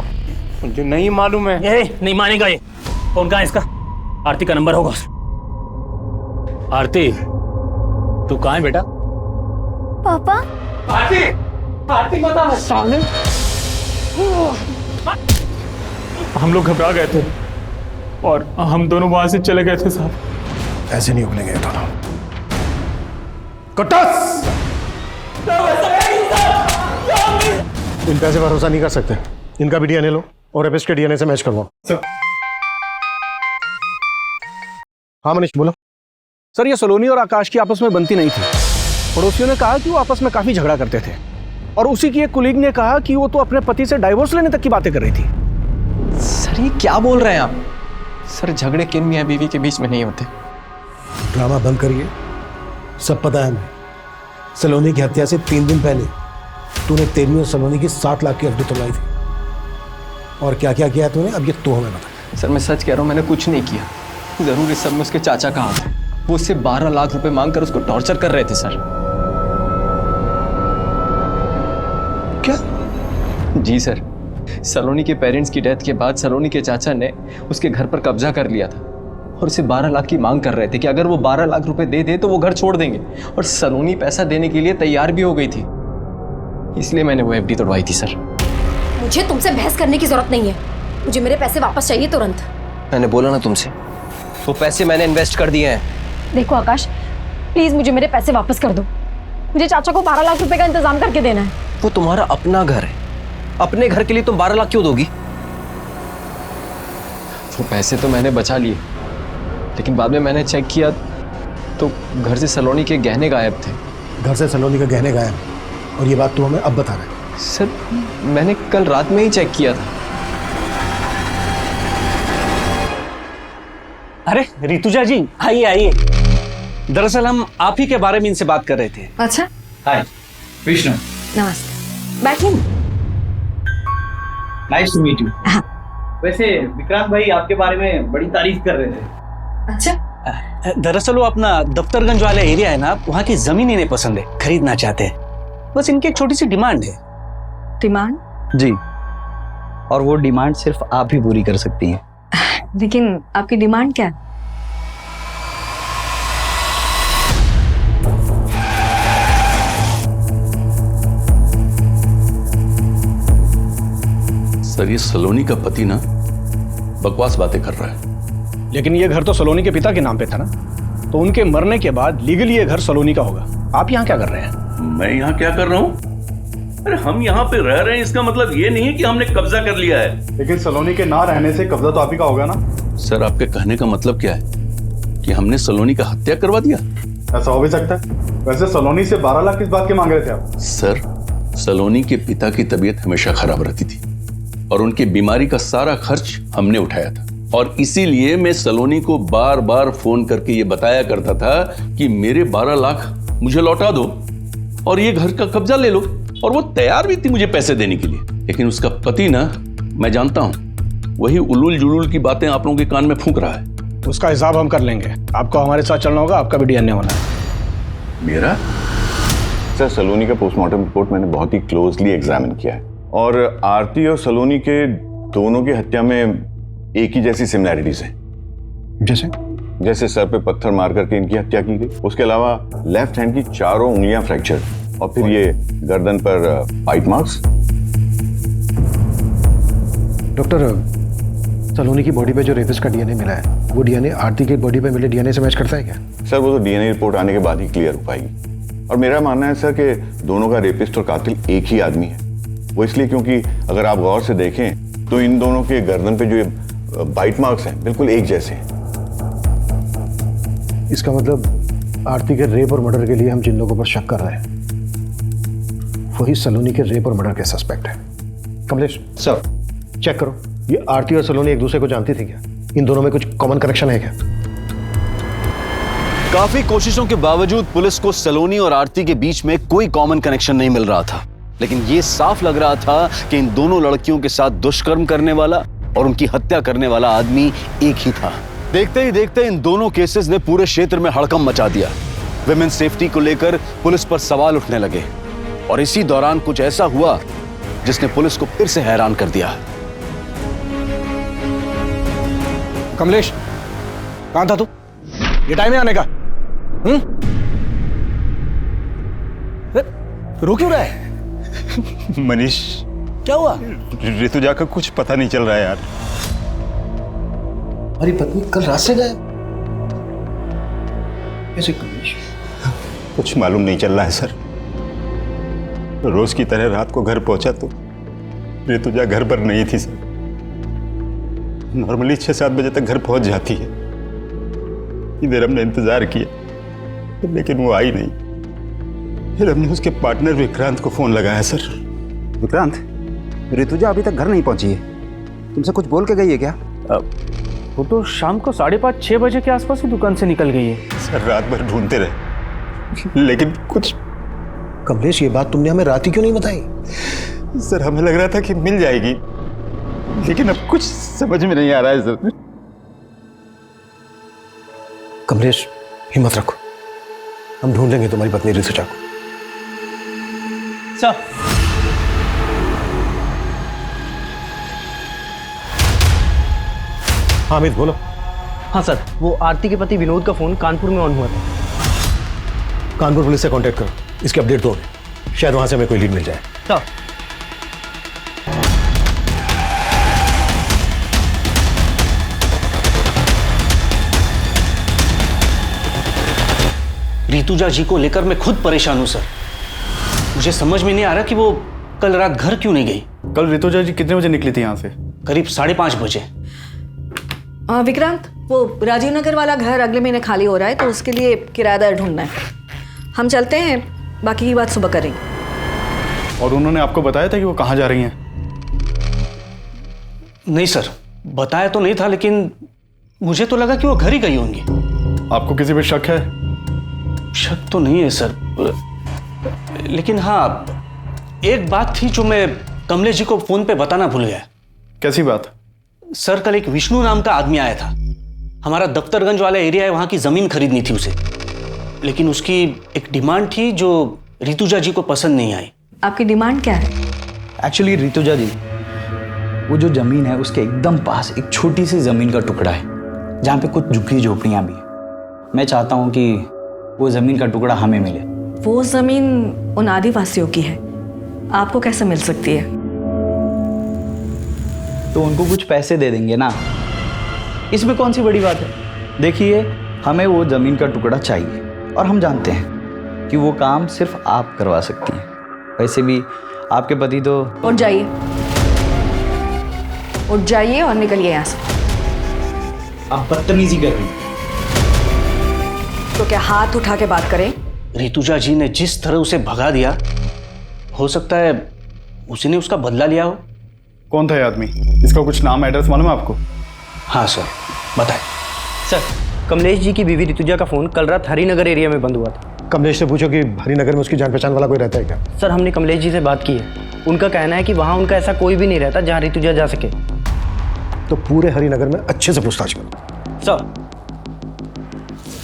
मुझे नहीं मालूम है। ये नहीं मानेगा ये। फोन कहाँ है इसका? आरती का नंबर होगा। आरती तू कहाँ है बेटा? पापा। आरती, आरती बता। साले हम लोग घबरा गए थे और हम दोनों वहां से चले गए थे साहब। ऐसे नहीं उगलेंगे ये दोनों। कटस! इन पैसे भरोसा नहीं कर सकते। इनका भी डीएनए लो और रेपिस्ट के डीएनए से मैच करवाओ। हाँ मनीष बोलो। सर ये सलोनी और आकाश की आपस में बनती नहीं थी। पड़ोसियों ने कहा कि वो आपस में काफी झगड़ा करते थे और उसी की एक कुलीग ने कहा कि वो तो अपने पति से डाइवोर्स लेने तक की बातें कर रही थी। सर ये क्या बोल रहे हैं आप? सर झगड़े किन मियाँ बीवी के बीच में नहीं होते। ड्रामा बंद करिए, सब पता है हमें। सलोनी की हत्या से 3 दिन पहले तूने तेरी और सलोनी की 7 लाख की एफडी तोड़वाई थी। और क्या क्या किया तूने अब ये तो हमें बता। सर मैं सच कह रहा हूँ, मैंने कुछ नहीं किया। जरूर इस सब में उसके चाचा का हाथ है। वो उससे 12 लाख रुपए मांगकर उसको टॉर्चर कर रहे थे सर। क्या? जी सर, सलोनी के पेरेंट्स की डेथ के बाद सलोनी के चाचा ने उसके घर पर कब्जा कर लिया था और उसे 12 लाख की मांग कर रहे थे कि अगर वो 12 लाख रुपए दे दे तो वो घर छोड़ देंगे। और सलोनी पैसा देने के लिए तैयार भी हो गई थी, इसलिए मैंने वो एफडी तोड़वाई थी सर। मुझे तुमसे बहस करने की जरूरत नहीं है, मुझे मेरे पैसे वापस चाहिए तुरंत। मैंने बोला ना तुमसे, वो पैसे मैंने इन्वेस्ट कर दिए हैं। देखो आकाश, प्लीज मुझे मेरे पैसे वापस कर दो। मुझे चाचा को 12 लाख रुपए का इंतजाम करके देना है। वो तुम्हारा अपना घर है, अपने घर के लिए तुम 12 लाख क्यों दोगी? वो पैसे तो मैंने बचा लिए, लेकिन बाद में मैंने चेक किया तो घर से सलोनी के गहने गायब थे। घर से सलोनी के गहने गायब और ये बात तू हमें अब बता रहा है? सर मैंने कल रात में ही चेक किया था। अरे ऋतुजा जी, आइए आइए। दरअसल हम आप ही के बारे में इनसे बात कर रहे थे। अच्छा, हाय विष्णु, नमस्ते, बैठिए। Nice to meet you. वैसे विक्रांत भाई आपके बारे में बड़ी तारीफ कर रहे थे। अच्छा, दरअसल वो अपना दफ्तरगंज वाला एरिया है ना, वहाँ की जमीन इन्हें पसंद है, खरीदना चाहते हैं। बस इनकी एक छोटी सी डिमांड है। डिमांड? जी, और वो डिमांड सिर्फ आप ही पूरी कर सकती हैं। लेकिन आपकी डिमांड क्या है? सर, ये सलोनी का पति ना बकवास बातें कर रहा है। लेकिन ये घर तो सलोनी के पिता के नाम पे था ना, तो उनके मरने के बाद लीगली ये घर सलोनी का होगा। आप यहाँ क्या कर रहे हैं? मैं यहाँ क्या कर रहा हूँ? अरे हम यहाँ पे रह रहे हैं, इसका मतलब ये नहीं है कि हमने कब्जा कर लिया है। लेकिन सलोनी के ना रहने से कब्जा तो आप ही का होगा ना। सर, आपके कहने का मतलब क्या है कि हमने सलोनी का हत्या करवा दिया? ऐसा हो भी सकता है। वैसे सलोनी से 12 लाख किस बात के मांग रहे थे आप? सर, सलोनी के पिता की तबीयत हमेशा खराब रहती थी और उनकी बीमारी का सारा खर्च हमने उठाया था, और इसीलिए मैं सलोनी को बार बार फोन करके ये बताया करता था कि मेरे 12 लाख मुझे लौटा दो और ये घर का कब्जा ले लो, और वो तैयार भी थी मुझे पैसे देने के लिए। लेकिन उसका पति ना, मैं जानता हूं, वही उलूल जुलूल की बातें आप लोगों के कान में फूंक रहा है। उसका हिसाब हम कर लेंगे। आपको हमारे साथ चलना होगा, आपका भी डीएनए होना है। मेरा? सर, सलोनी का पोस्टमार्टम रिपोर्ट मैंने बहुत ही क्लोजली एग्जामिन किया है, और आरती और सलोनी के दोनों की हत्या में एक ही जैसी सिमिलैरिटीज हैं। जैसे सर पे पत्थर मार करके इनकी हत्या की गई, उसके अलावा लेफ्ट हैंड की चारों उंगलियां फ्रैक्चर, और फिर ये गर्दन पर बाइट मार्क्स। डॉक्टर, सलोनी की बॉडी पे जो रेपिस्ट का डीएनए मिला है, वो डीएनए आरती की बॉडी पे मिले डीएनए से मैच करता है क्या? सर, वो तो डीएनए रिपोर्ट आने के बाद ही क्लियर हो पाएगी। और मेरा मानना है सर कि दोनों का रेपिस्ट और कातिल एक ही आदमी है। वो इसलिए क्योंकि अगर आप गौर से देखें तो इन दोनों के गर्दन पे जो बाइट मार्क्स हैं बिल्कुल एक जैसे हैं। इसका मतलब आरती के रेप और मर्डर के लिए हम जिन लोगों पर शक कर रहे हैं वही सलोनी के रेप और मर्डर के सस्पेक्ट है। कमलेश सर, चेक करो, ये आरती और सलोनी एक दूसरे को जानती थी क्या? इन दोनों में कुछ कॉमन कनेक्शन है क्या? काफी कोशिशों के बावजूद पुलिस को सलोनी और आरती के बीच में कोई कॉमन कनेक्शन नहीं मिल रहा था, लेकिन यह साफ लग रहा था कि इन दोनों लड़कियों के साथ दुष्कर्म करने वाला और उनकी हत्या करने वाला आदमी एक ही था। देखते ही देखते इन दोनों केसेस ने पूरे क्षेत्र में हड़कंप मचा दिया। विमेन सेफ्टी को लेकर पुलिस पर सवाल उठने लगे, और इसी दौरान कुछ ऐसा हुआ जिसने पुलिस को फिर से हैरान कर दिया। कमलेश, कहां था तू? ये टाइम है आने का? रो क्यों रहा है? मनीष, क्या हुआ? ऋतुजा का कुछ पता नहीं चल रहा है यार। हमारी पत्नी कल रात से गायब कैसे? कमलेश, कुछ मालूम नहीं चल रहा है सर। रोज की तरह रात को घर पहुंचा तो ऋतुजा घर पर नहीं थी सर। नॉर्मली 6-7 बजे तक घर पहुंच जाती है। इधर हमने इंतजार किया लेकिन वो आई नहीं। फिर हमने उसके पार्टनर विक्रांत को फोन लगाया सर। विक्रांत, ऋतुजा अभी तक घर नहीं पहुंची है, तुमसे कुछ बोल के गई है क्या? वो तो शाम को 5:30-6 बजे के आसपास ही दुकान से निकल गई है। सर, रात भर ढूंढते रहे लेकिन कुछ। कमलेश, ये बात तुमने हमें रात ही क्यों नहीं बताई? सर, हमें लग रहा था कि मिल जाएगी, लेकिन अब कुछ समझ में नहीं आ रहा है सर। कमलेश, हिम्मत रखो, हम ढूंढ लेंगे तुम्हारी पत्नी ऋतुजा को। सर, हाँ अमित, बोलो। हाँ सर, वो आरती के पति विनोद का फोन कानपुर में ऑन हुआ था। कानपुर पुलिस से कांटेक्ट करो, इसकी अपडेट दो, शायद वहां से हमें कोई लीड मिल जाए। सर, ऋतुजा जी को लेकर मैं खुद परेशान हूं सर। मुझे समझ में नहीं आ रहा कि वो कल रात घर क्यों नहीं गई। कल ऋतुजा जी कितने बजे निकली थी यहाँ से? करीब 5:30 बजे। विक्रांत, वो राजीव नगर वाला घर अगले महीने खाली हो रहा है, तो उसके लिए किराएदार ढूंढना है। हम चलते हैं, बाकी की बात सुबह करेंगे। और उन्होंने आपको बताया था कि वो कहाँ जा रही हैं? नहीं सर, बताया तो नहीं था, लेकिन मुझे तो लगा कि वो घर ही गई होंगी। आपको किसी पे शक है? शक तो नहीं है सर, लेकिन हाँ, एक बात थी जो मैं कमलेश जी को फोन पे बताना भूल गया। कैसी बात? सर, कल एक विष्णु नाम का आदमी आया था। हमारा दफ्तरगंज वाला एरिया है, वहां की जमीन खरीदनी थी उसे, लेकिन उसकी एक डिमांड थी जो ऋतुजा जी को पसंद नहीं आई। आपकी डिमांड क्या है? एक्चुअली ऋतुजा जी, वो जो जमीन है उसके एकदम पास एक छोटी सी जमीन का टुकड़ा है जहाँ पे कुछ झुग्गी झोपड़ियाँ भी हैं। मैं चाहता हूँ कि वो जमीन का टुकड़ा हमें मिले। वो जमीन उन आदिवासियों की है, आपको कैसे मिल सकती है? तो उनको कुछ पैसे दे देंगे ना, इसमें कौन सी बड़ी बात है। देखिए, हमें वो जमीन का टुकड़ा चाहिए और हम जानते हैं कि वो काम सिर्फ आप करवा सकती हैं। वैसे भी आपके पति तो... उठ जाइए, उठ जाइए और निकलिए यहाँ से। आप बदतमीजी कर रही हैं। तो क्या हाथ उठा के बात करें? ऋतुजा जी ने जिस तरह उसे भगा दिया, हो सकता है उसी ने उसका बदला लिया हो। कौन था ये आदमी? इसका कुछ नाम एड्रेस मालूम है आपको? हाँ सर, बताएं। सर, कमलेश जी की बीवी ऋतुजा का फोन कल रात हरिनगर एरिया में बंद हुआ था। कमलेश से पूछो कि हरिनगर में उसकी जान पहचान वाला कोई रहता है क्या? सर, हमने कमलेश जी से बात की है। उनका कहना है कि वहाँ उनका ऐसा कोई भी नहीं रहता जहाँ ऋतुजा जा सके। तो पूरे हरिनगर में अच्छे से पूछताछ करो। सर,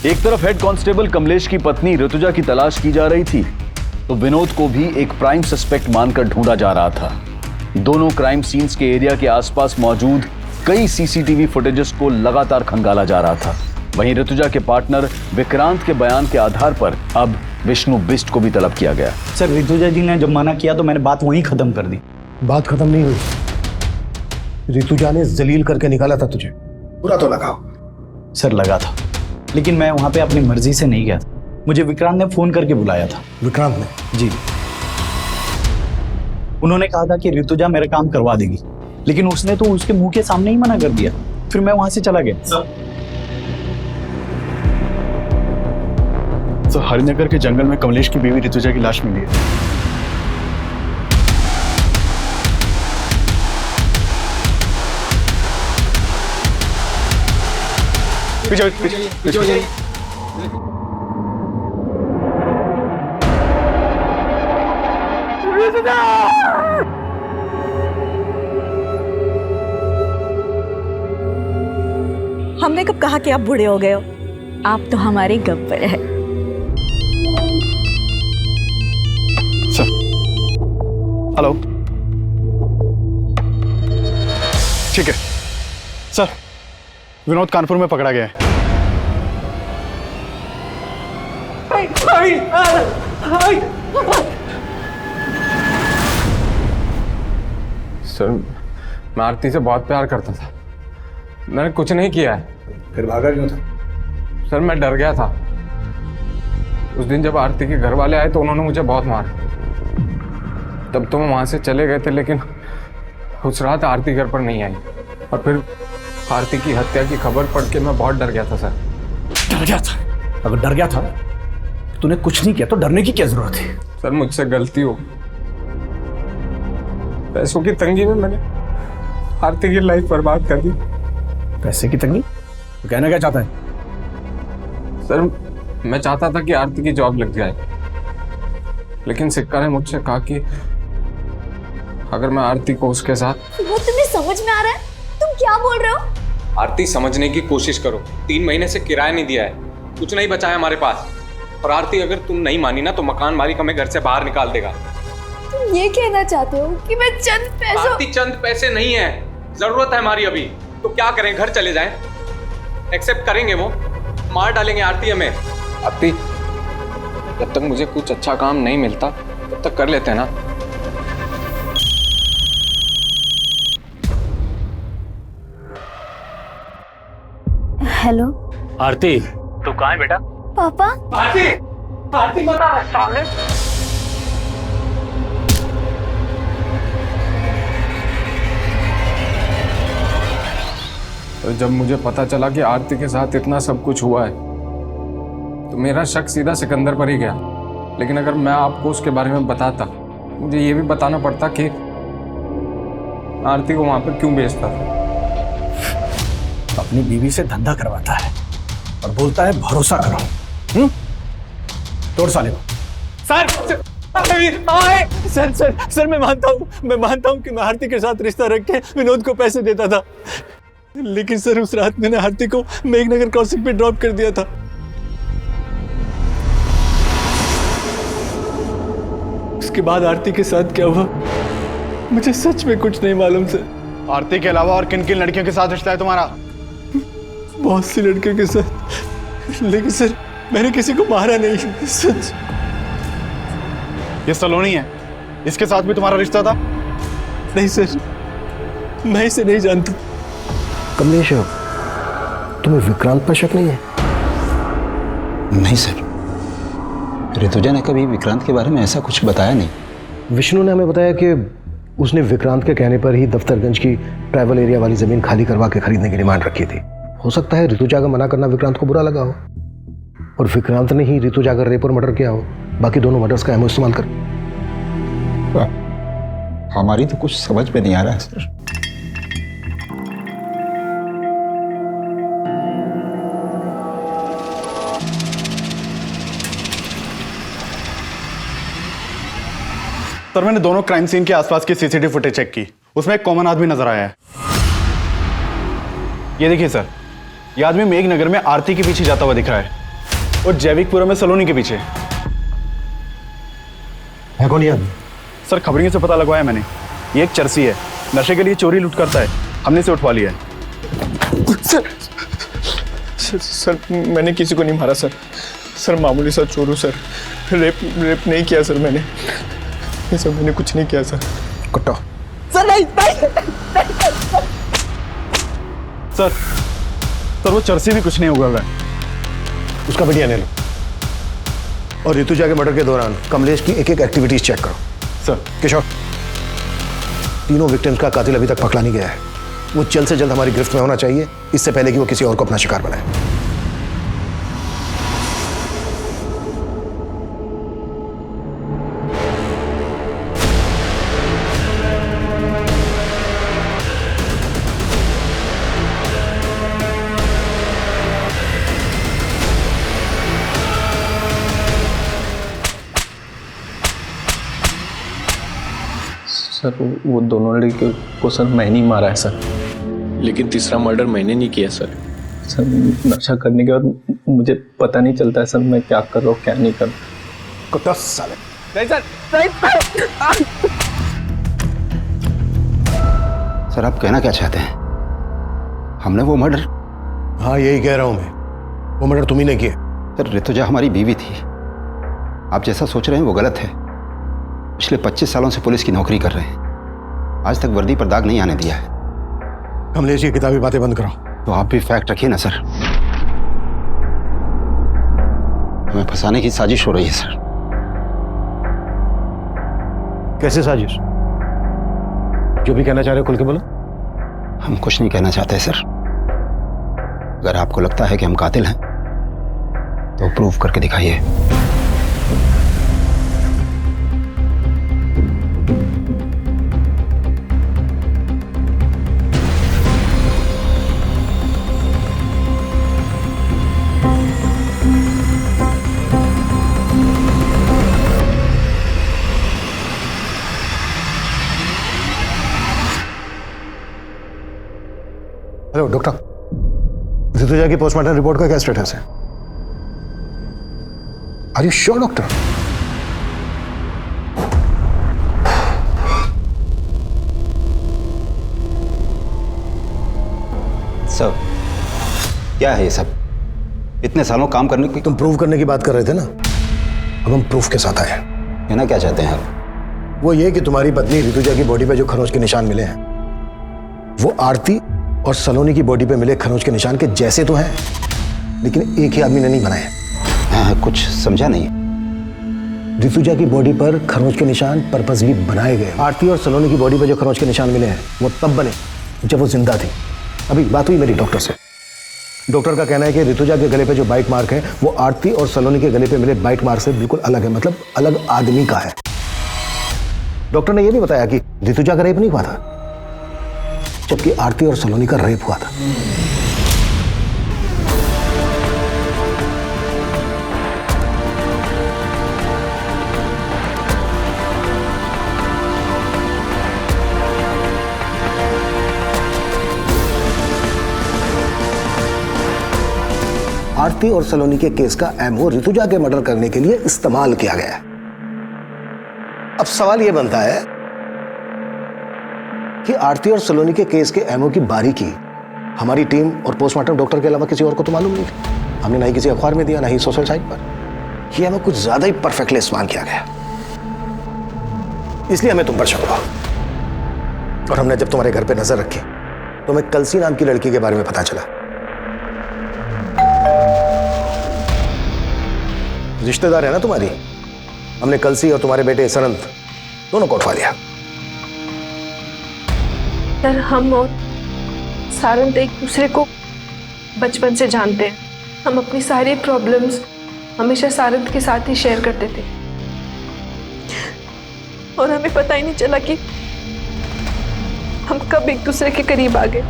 एक तरफ हेड कांस्टेबल कमलेश की पत्नी ऋतुजा की तलाश की जा रही थी, तो विनोद को भी एक प्राइम सस्पेक्ट मानकर ढूंढा जा रहा था। दोनों क्राइम सीन्स के एरिया के आसपास मौजूद कई सीसीटीवी फुटेजेस को लगातार खंगाला जा रहा था। वहीं ऋतुजा के पार्टनर विक्रांत के बयान के आधार पर अब विष्णु बिष्ट को भी तलब किया गया। सर, ऋतुजा जी ने जब मना किया तो मैंने बात वहीं खत्म कर दी। बात खत्म नहीं हुई। ऋतुजा ने जलील करके निकाला था तुझे, बुरा तो लगा? सर, लगा था, लेकिन मैं वहां पे अपनी मर्जी से नहीं गया था। मुझे विक्रांत ने फोन करके बुलाया था। विक्रांत ने? जी। उन्होंने कहा था कि ऋतुजा मेरा काम करवा देगी, लेकिन उसने तो उसके मुंह के सामने ही मना कर दिया। फिर मैं वहां से चला गया। सर, हरिनगर के जंगल में कमलेश की बीवी ऋतुजा की लाश मिली है। पीछे पीछे पीछे। हमने कब कहा कि आप बूढ़े हो गए हो? आप तो हमारे गब्बर है। हेलो, ठीक है सर, विनोद कानपुर में पकड़ा गया है। सर, मैं आरती से बहुत प्यार करता था। मैंने कुछ नहीं किया है। फिर भागा क्यों था? सर, मैं डर गया था। उस दिन जब आरती के घर वाले आए तो उन्होंने मुझे बहुत मारा। तब तो मैं वहां से चले गए थे, लेकिन उस रात आरती घर पर नहीं आई। और फिर आरती की हत्या की खबर पढ़ के मैं बहुत डर गया था सर। डर गया था? अगर डर गया था तूने कुछ नहीं किया तो डरने की क्या जरूरत है? सर, मुझसे गलती हो। पैसों की तंगी में मैंने आरती की लाइफ बर्बाद कर दी। पैसे की तंगी? तो कहना क्या चाहता है? सर, मैं चाहता था कि आरती की जॉब लग जाए, लेकिन सिक्का ने मुझसे कहा कि अगर मैं आरती को उसके साथ... वो तुम्हें समझ में आ रहा है? तुम क्या बोल रहे हो? आरती, समझने की कोशिश करो। 3 महीने से किराया नहीं दिया है, कुछ नहीं बचा है हमारे पास। और आरती, अगर तुम नहीं मानी ना तो मकान मालिक हमें घर से बाहर निकाल देगा। तुम ये कहना चाहते हो कि मैं चंद पैसों... आरती, चंद पैसे नहीं है, जरूरत है हमारी अभी। तो क्या करें, घर चले जाएं? एक्सेप्ट करेंगे वो? मार डालेंगे आरती हमें। आरती, जब तक मुझे कुछ अच्छा काम नहीं मिलता तब तक कर लेते हैं ना। हेलो आरती, तू कहाँ है बेटा? पापा। आरती, आरती बता सामने। तो जब मुझे पता चला कि आरती के साथ इतना सब कुछ हुआ है तो मेरा शक सीधा सिकंदर पर ही गया। लेकिन अगर मैं आपको उसके बारे में बताता, मुझे ये भी बताना पड़ता कि आरती को वहां पर क्यों भेजता था। अपनी बीवी से धंधा करवाता है और बोलता है भरोसा करो। तोड़ साले को। सर सर सर सर मैं मानता हूँ कि मैं आरती के साथ रिश्ता रख के विनोद को पैसे देता था, लेकिन सर उस रात मैंने आरती को मेघनगर क्रॉसिंग पे ड्रॉप कर दिया था। उसके बाद आरती के साथ क्या हुआ मुझे सच में कुछ नहीं मालूम सर। आरती के अलावा और किन किन लड़कियों के साथ रिश्ता है तुम्हारा? बहुत सी लड़कियों के साथ, लेकिन सर मैंने किसी को मारा नहीं। सच। ये सलोनी है, इसके साथ भी तुम्हारा रिश्ता था? नहीं सर, मैं इसे नहीं जानता। कमलेश, तुम्हें विक्रांत पर शक नहीं है? नहीं सर, ऋतुजा ने कभी विक्रांत के बारे में ऐसा कुछ बताया नहीं। विष्णु ने हमें बताया कि उसने विक्रांत के कहने पर ही दफ्तरगंज की ट्राइबल एरिया वाली जमीन खाली करवा के खरीदने की डिमांड रखी थी। हो सकता है ऋतुजा का मना करना विक्रांत को बुरा लगा हो और विक्रांत ने ही ऋतुजा का रेप और मर्डर किया हो, बाकी दोनों मर्डर्स का एमओ इस्तेमाल कर। हमारी तो कुछ समझ में नहीं आ रहा है सर। सर मैंने दोनों क्राइम सीन के आसपास की सीसीटीवी फुटेज चेक की, उसमें एक कॉमन आदमी नजर आया है। ये देखिए सर, ये आदमी मेघनगर में आरती के पीछे जाता हुआ दिख रहा है और जैविकपुरा में सलोनी के पीछे है। कौन ये आदमी? सर खबरियों से पता लगवाया मैंने, ये एक चरसी है, नशे के लिए चोरी लूट करता है, हमने इसे उठवा लिया है। सर मैंने किसी को नहीं मारा सर। सर मामूली सा चोर हूँ सर, रेप नहीं किया सर मैंने। सर मैंने कुछ नहीं किया सर। कुत्ता। सर नहीं। सर वो चरसी भी कुछ नहीं हुआ है। उसका वीडियो ले लो और ऋतुजा के मर्डर के दौरान कमलेश की एक एक एक्टिविटीज चेक करो। सर। किशोर, तीनों विक्टिम्स का कातिल अभी तक पकड़ा नहीं गया है। वो जल्द से जल्द हमारी गिरफ्त में होना चाहिए, इससे पहले कि वो किसी और को अपना शिकार बनाए। सर वो दोनों लड़के को सर मैंने ही मारा है सर। लेकिन तीसरा मर्डर मैंने नहीं किया सर। सर नशा करने के बाद मुझे पता नहीं चलता है सर मैं क्या कर रहा हूँ क्या नहीं कर रहा। कुत्ता साले। नहीं सर। सर आप कहना क्या चाहते हैं? हमने वो मर्डर? हाँ यही कह रहा हूं मैं, वो मर्डर तुम ही ने किया। सर ऋतुजा हमारी बीवी थी, आप जैसा सोच रहे हैं वो गलत है। पिछले 25 सालों से पुलिस की नौकरी कर रहे हैं, आज तक वर्दी पर दाग नहीं आने दिया है। कमलेश, ये किताबी बातें बंद करो। तो आप भी फैक्ट रखिए ना सर। हमें फंसाने की साजिश हो रही है सर। कैसे साजिश? जो भी कहना चाह रहे हो खुल के बोलो। हम कुछ नहीं कहना चाहते सर। अगर आपको लगता है कि हम कातिल हैं तो प्रूव करके दिखाइए। हेलो डॉक्टर, ऋतुजा की पोस्टमार्टम रिपोर्ट का क्या स्टेटस है? Are you sure doctor? Sir क्या है ये सब? इतने सालों काम करने की तुम प्रूव करने की बात कर रहे थे ना, अब हम प्रूफ के साथ आए हैं। कहना क्या चाहते हैं आप? वो ये कि तुम्हारी पत्नी ऋतुजा की बॉडी पे जो खरोंच के निशान मिले हैं वो आरती और सलोनी की बॉडी पे मिले खरोंच के निशान के जैसे तो हैं, लेकिन एक ही आदमी ने नहीं बनाए। कुछ समझा नहीं। ऋतुजा की बॉडी पर खरोंच के निशान पर्पसली बनाए गए। आरती और सलोनी की बॉडी पर जो खरोंच के निशान मिले हैं वो तब बने जब वो जिंदा थी। अभी बात हुई मेरी डॉक्टर से, डॉक्टर का कहना है कि ऋतुजा के गले पे जो बाइट मार्क है वो आरती और सलोनी के गले पे मिले बाइट मार्क से बिल्कुल अलग है, मतलब अलग आदमी का है। डॉक्टर ने यह भी बताया कि ऋतुजा का रेप नहीं हुआ था, जबकि आरती और सलोनी का रेप हुआ था। आरती और सलोनी के केस का एमओ ऋतुजा के मर्डर करने के लिए इस्तेमाल किया गया है। अब सवाल यह बनता है कि आरती और सलोनी के केस के एमओ की बारीकी हमारी टीम और पोस्टमार्टम डॉक्टर के अलावा किसी और को तो मालूम नहीं थी। हमने ना ही किसी अखबार में दिया, ना ही सोशल साइट पर। यह एमओ कुछ ज्यादा ही परफेक्टली इस्तेमाल किया गया, इसलिए हमें तुम पर शक हुआ। और हमने जब तुम्हारे घर पे नजर रखी तो हमें कलसी नाम की लड़की के बारे में पता चला। रिश्तेदार है ना तुम्हारी। हमने कलसी और तुम्हारे बेटे सरंत दोनों को उठवा लिया। सर, हम और सारंत एक दूसरे को बचपन से जानते हैं। हम अपनी सारी प्रॉब्लम्स हमेशा सारंत के साथ ही शेयर करते थे और हमें पता ही नहीं चला कि हम कब एक दूसरे के करीब आ गए।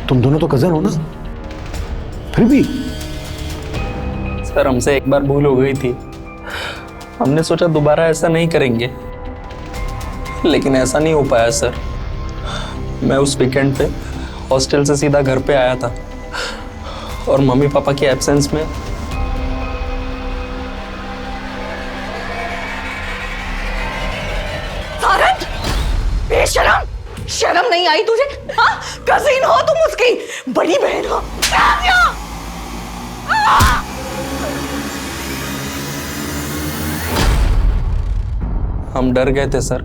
तुम दोनों तो कजन हो ना, फिर भी। सर, हमसे एक बार भूल हो गई थी। हमने सोचा दोबारा ऐसा नहीं करेंगे, लेकिन ऐसा नहीं हो पाया सर। मैं उस वीकेंड पे हॉस्टल से सीधा घर पे आया था और मम्मी पापा के एब्सेंस में सारंग, बेशरम, शर्म नहीं आई तुझे? हाँ, कजिन हो तुम उसकी, बड़ी बहन हो। हम डर गए थे सर,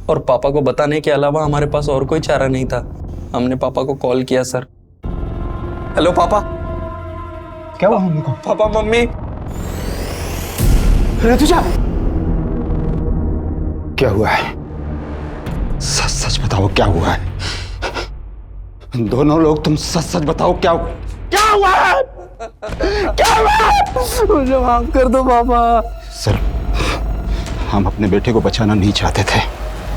और पापा को बताने के अलावा हमारे पास और कोई चारा नहीं था। हमने पापा को कॉल किया सर। हेलो पापा। क्या हुआ मम्मी को? पापा, मम्मी। ऋतुजा, क्या हुआ है? सच सच बताओ क्या हुआ है? दोनों लोग तुम सच सच बताओ क्या हुआ है? क्या हुआ है? मुझे माफ कर दो पापा। सर, हम अपने बेटे को बचाना नहीं चाहते थे,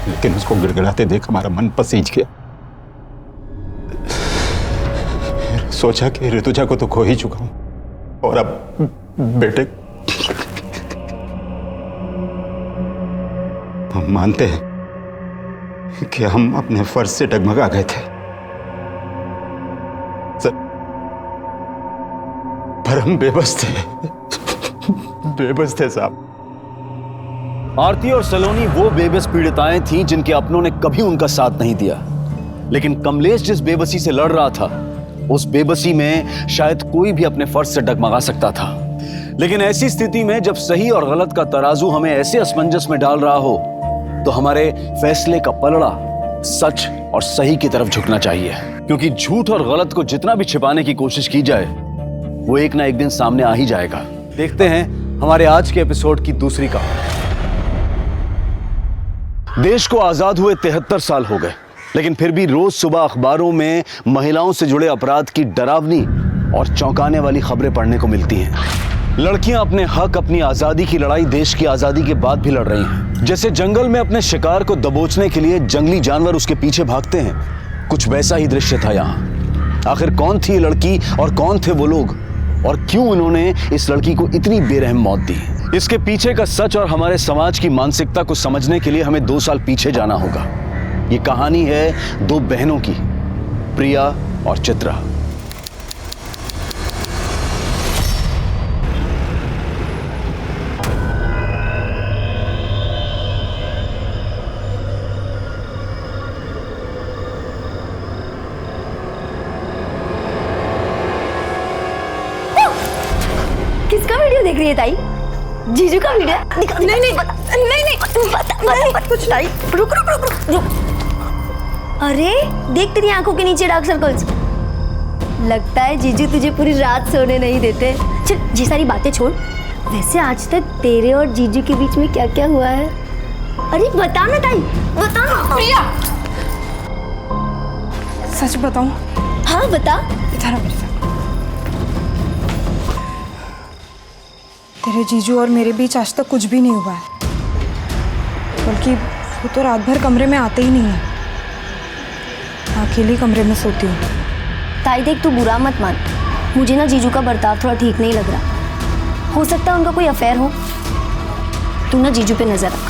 लेकिन उसको गिड़गिड़ाते देख हमारा मन पसीज गया। सोचा कि ऋतुजा को तो खो ही चुका हूं, और अब बेटे। हम मानते हैं कि हम अपने फर्ज से डगमगा गए थे सर, पर हम बेबस थे। बेबस थे साहब। आरती और सलोनी वो बेबस पीड़िताएं थीं जिनके अपनों ने कभी उनका साथ नहीं दिया। लेकिन कमलेश जिस बेबसी से लड़ रहा था, उस बेबसी में शायद कोई भी अपने फर्ज से डगमगा सकता था। लेकिन ऐसी स्थिति में जब सही और गलत का तराजू हमें ऐसे असमंजस में डाल रहा हो, तो हमारे फैसले का पलड़ा सच और सही की तरफ झुकना चाहिए। क्योंकि झूठ और गलत को जितना भी छिपाने की कोशिश की जाए, वो एक ना एक दिन सामने आ ही जाएगा। देखते हैं हमारे आज के एपिसोड की दूसरी कहानी। देश को आजाद हुए 73 साल हो गए, लेकिन फिर भी रोज सुबह अखबारों में महिलाओं से जुड़े अपराध की डरावनी और चौंकाने वाली खबरें पढ़ने को मिलती हैं। लड़कियां अपने हक, अपनी आजादी की लड़ाई देश की आजादी के बाद भी लड़ रही हैं। जैसे जंगल में अपने शिकार को दबोचने के लिए जंगली जानवर उसके पीछे भागते हैं, कुछ वैसा ही दृश्य था यहाँ। आखिर कौन थी ये लड़की और कौन थे वो लोग, और क्यों उन्होंने इस लड़की को इतनी बेरहम मौत दी? इसके पीछे का सच और हमारे समाज की मानसिकता को समझने के लिए हमें 2 साल पीछे जाना होगा। ये कहानी है 2 बहनों की, प्रिया और चित्रा। किसका वीडियो देख रही है ताई? जीजू का वीडियो? नहीं नहीं नहीं, कुछ ताई, रुक रुक रुक रुक रुक। अरे देख तेरी आंखों के नीचे डार्क सर्कल्स। लगता है जीजू तुझे पूरी रात सोने नहीं देते। चल ये सारी बातें छोड़, वैसे आज तक तेरे और जीजू के बीच में क्या क्या हुआ है? अरे बता ना ताई, बता ना। प्रिया, सच बताऊं? हाँ बता। इधर आ मेरे साथ। तेरे जीजू और मेरे बीच आज तक कुछ भी नहीं हुआ है, बल्कि वो तो रात भर कमरे में आते ही नहीं है। अकेली कमरे में सोती हूँ। ताई देख, तू बुरा मत मान, मुझे ना जीजू का बर्ताव थोड़ा ठीक नहीं लग रहा। हो सकता है उनका कोई अफेयर हो। तू ना जीजू पे नजर रख।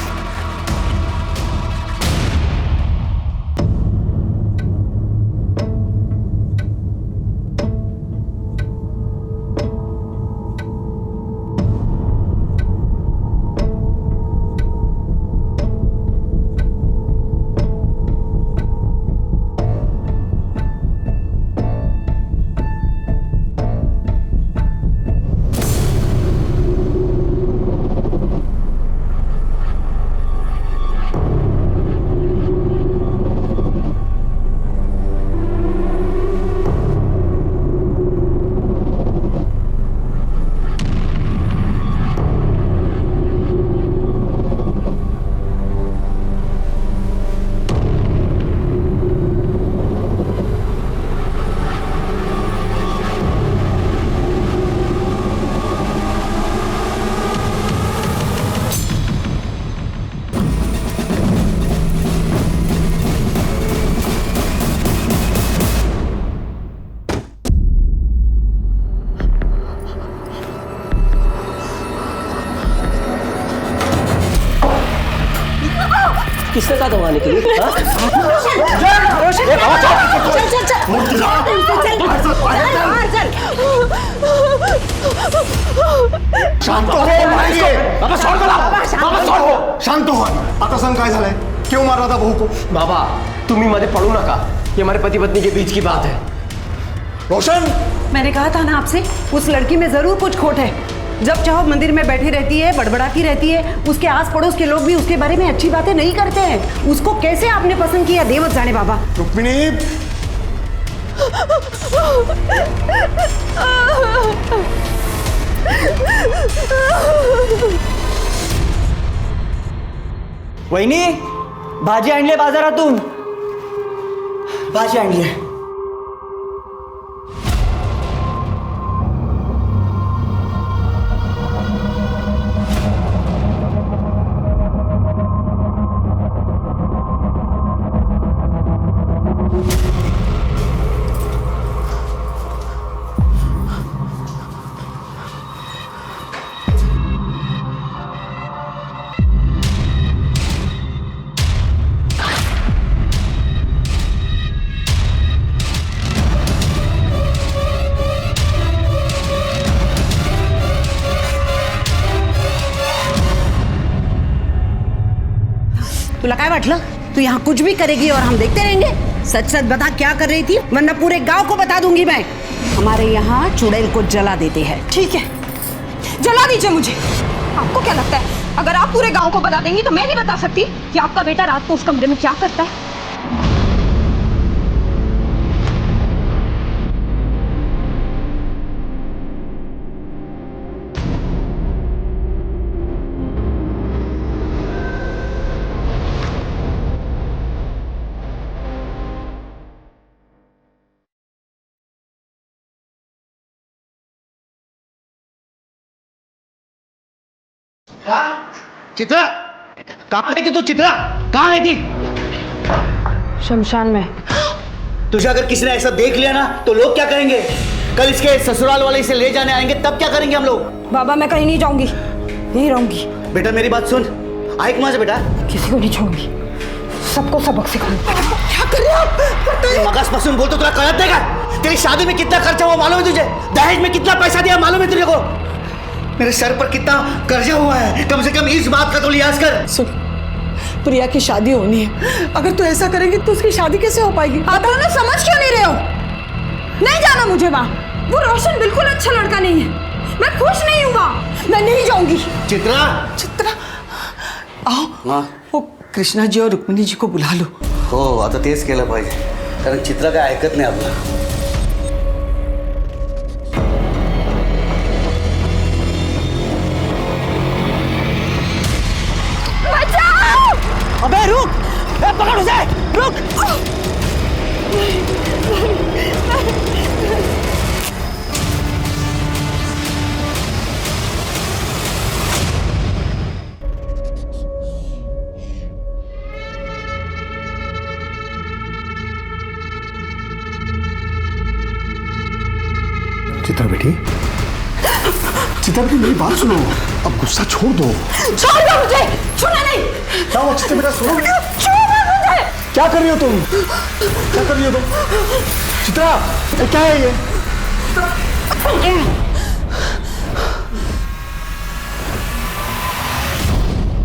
किसने कहा दवाने के लिए? शांत हो शांत हो। आता सांग काय झालंय? क्यों मार रहा था बहू को? बाबा तुम्ही मध्ये पडू नका, ये हमारे पति पत्नी के बीच की बात है। रोशन, मैंने कहा था ना आपसे, उस लड़की में जरूर कुछ खोट है। जब चाहो मंदिर में बैठी रहती है, बड़बड़ाती रहती है। उसके आस पड़ोस के लोग भी उसके बारे में अच्छी बातें नहीं करते हैं। उसको कैसे आपने पसंद किया, देवत जाने बाबा। रुक्मिणी, वहिनी, भाजी आणली बाजारातून, भाजी आणली आहे। तुला काय वाटलं तू यहाँ कुछ भी करेगी और हम देखते रहेंगे? सच सच बता क्या कर रही थी, वरना पूरे गांव को बता दूंगी मैं। हमारे यहाँ चुड़ैल को जला देते हैं। ठीक है, जला दीजिए मुझे। आपको क्या लगता है अगर आप पूरे गांव को बता देंगी तो मैं नहीं बता सकती कि आपका बेटा रात को उस कमरे में क्या करता है? चित्रा, कहाँ है तू? चित्रा कहाँ है थी? शमशान में। तुझे अगर किसी ने ऐसा देख लिया ना तो लोग क्या करेंगे? कल इसके ससुराल वाले इसे ले जाने आएंगे, तब क्या करेंगे हम लोग? बाबा मैं कहीं नहीं जाऊंगी, यहीं रहूंगी। बेटा मेरी बात सुन, आइक वहां से बेटा। किसी को नहीं छोड़ूंगी, सबको सबक सिखाऊंगी। क्या कर रहे हो आप? मगस पसंद बोल तो तुला कळत नहीं का? तेरी शादी में कितना खर्चा हुआ मालूम है तुझे? दहेज में कितना पैसा दिया मालूम है तुझे को? मेरे सर पर कितना कर्जा हुआ है, कम से कम इस बात का तो लिहाज कर। सुन, प्रिया की शादी होनी है, अगर तू ऐसा करेंगी तो उसकी शादी कैसे हो पाएगी? आप दोनों समझ क्यों नहीं रहे हो? नहीं जाना मुझे वहाँ। वो रोशन बिल्कुल अच्छा लड़का नहीं है, मैं खुश नहीं हूँ वहाँ, मैं नहीं जाऊंगी। चित्रा, चित्रा आओ, हाँ वो कृष्णा जी और रुक्मिणी जी को बुला लो। हो आता तेच केलं पाहिजे, कारण चित्रा काय ऐकत नाही आपलं। अबे रुक, पकड़ उसे, रुक। चित्रा बेटी, चित्रा बेटी मेरी बात सुनो, अब गुस्सा छोड़ दो। छोड़ दो मुझे, सुना नहीं। क्या हुआ चित्रा बेटा, सुनो। छोड़ मुझे। क्या कर रही हो तुम? क्या कर रही हो तुम? चित्रा, ये क्या है ये?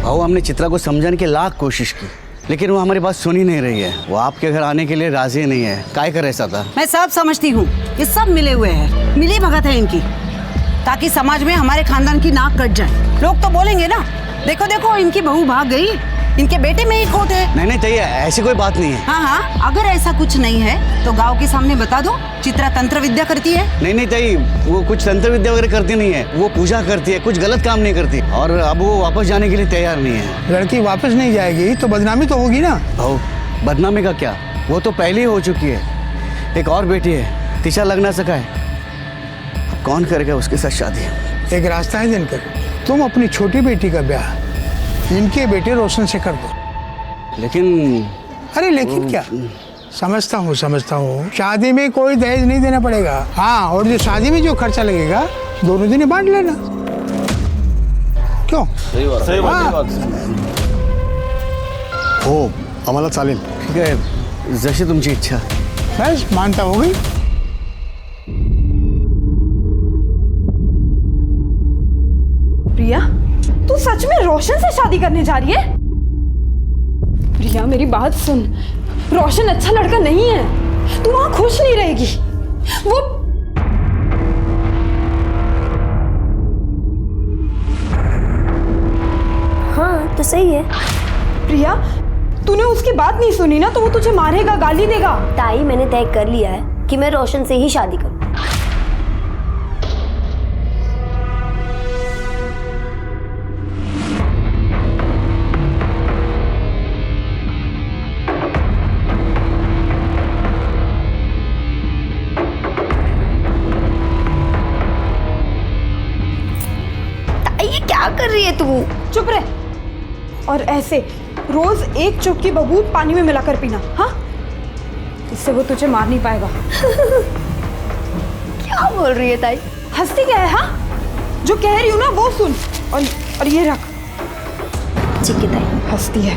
भाऊ, हमने चित्रा को समझाने की लाख कोशिश की, लेकिन वो हमारी बात सुन ही नहीं रही है। वो आपके घर आने के लिए राजी नहीं है। काय कर ऐसा था? मैं सब समझती हूँ, ये सब मिले हुए हैं, मिली भगत है इनकी, ताकि समाज में हमारे खानदान की नाक कट जाए। लोग तो बोलेंगे ना, देखो देखो इनकी बहू भाग गई, इनके बेटे में ही खोट है। नहीं नहीं चाहिए, ऐसी कोई बात नहीं है। हाँ हाँ, अगर ऐसा कुछ नहीं है तो गांव के सामने बता दो, चित्रा तंत्र विद्या करती है। नहीं नहीं चाहिए, वो कुछ तंत्र विद्या वगैरह करती नहीं है, वो पूजा करती है, कुछ गलत काम नहीं करती, और अब वो वापस जाने के लिए तैयार नहीं है। लड़की वापस नहीं जाएगी तो बदनामी तो होगी ना। भाऊ, बदनामी का क्या, वो तो पहले ही हो चुकी है। एक और बेटी है, तिशा लग ना सका है, अब कौन करेगा उसके साथ शादी? एक रास्ता है दिनकर, तुम अपनी छोटी बेटी का ब्याह इनके बेटे रोशन से कर दो। लेकिन अरे लेकिन क्या, समझता हूँ, शादी में कोई दहेज नहीं देना पड़ेगा। हाँ, और जो शादी में जो खर्चा लगेगा दोनों दिन बांट लेना। क्यों? सही बात। हो, आम्हाला चालेल। ठीक है, जशी तुमची इच्छा। बस मानता हो गई। प्रिया, तू सच में रोशन से शादी करने जा रही है? प्रिया मेरी बात सुन, रोशन अच्छा लड़का नहीं है, तू वहां खुश नहीं रहेगी। वो हाँ तो सही है। प्रिया, तूने उसकी बात नहीं सुनी ना, तो वो तुझे मारेगा, गाली देगा। ताई, मैंने तय कर लिया है कि मैं रोशन से ही शादी करूँ। क्या कर रही है तू? चुप रह। और ऐसे रोज एक चुटकी बबूल पानी में मिलाकर पीना, हाँ? इससे वो तुझे मार नहीं पाएगा। क्या बोल रही है ताई? हंसती क्या है? हाँ, जो कह रही हूँ ना वो सुन, और ये रख। ठीक है ताई। हंसती है।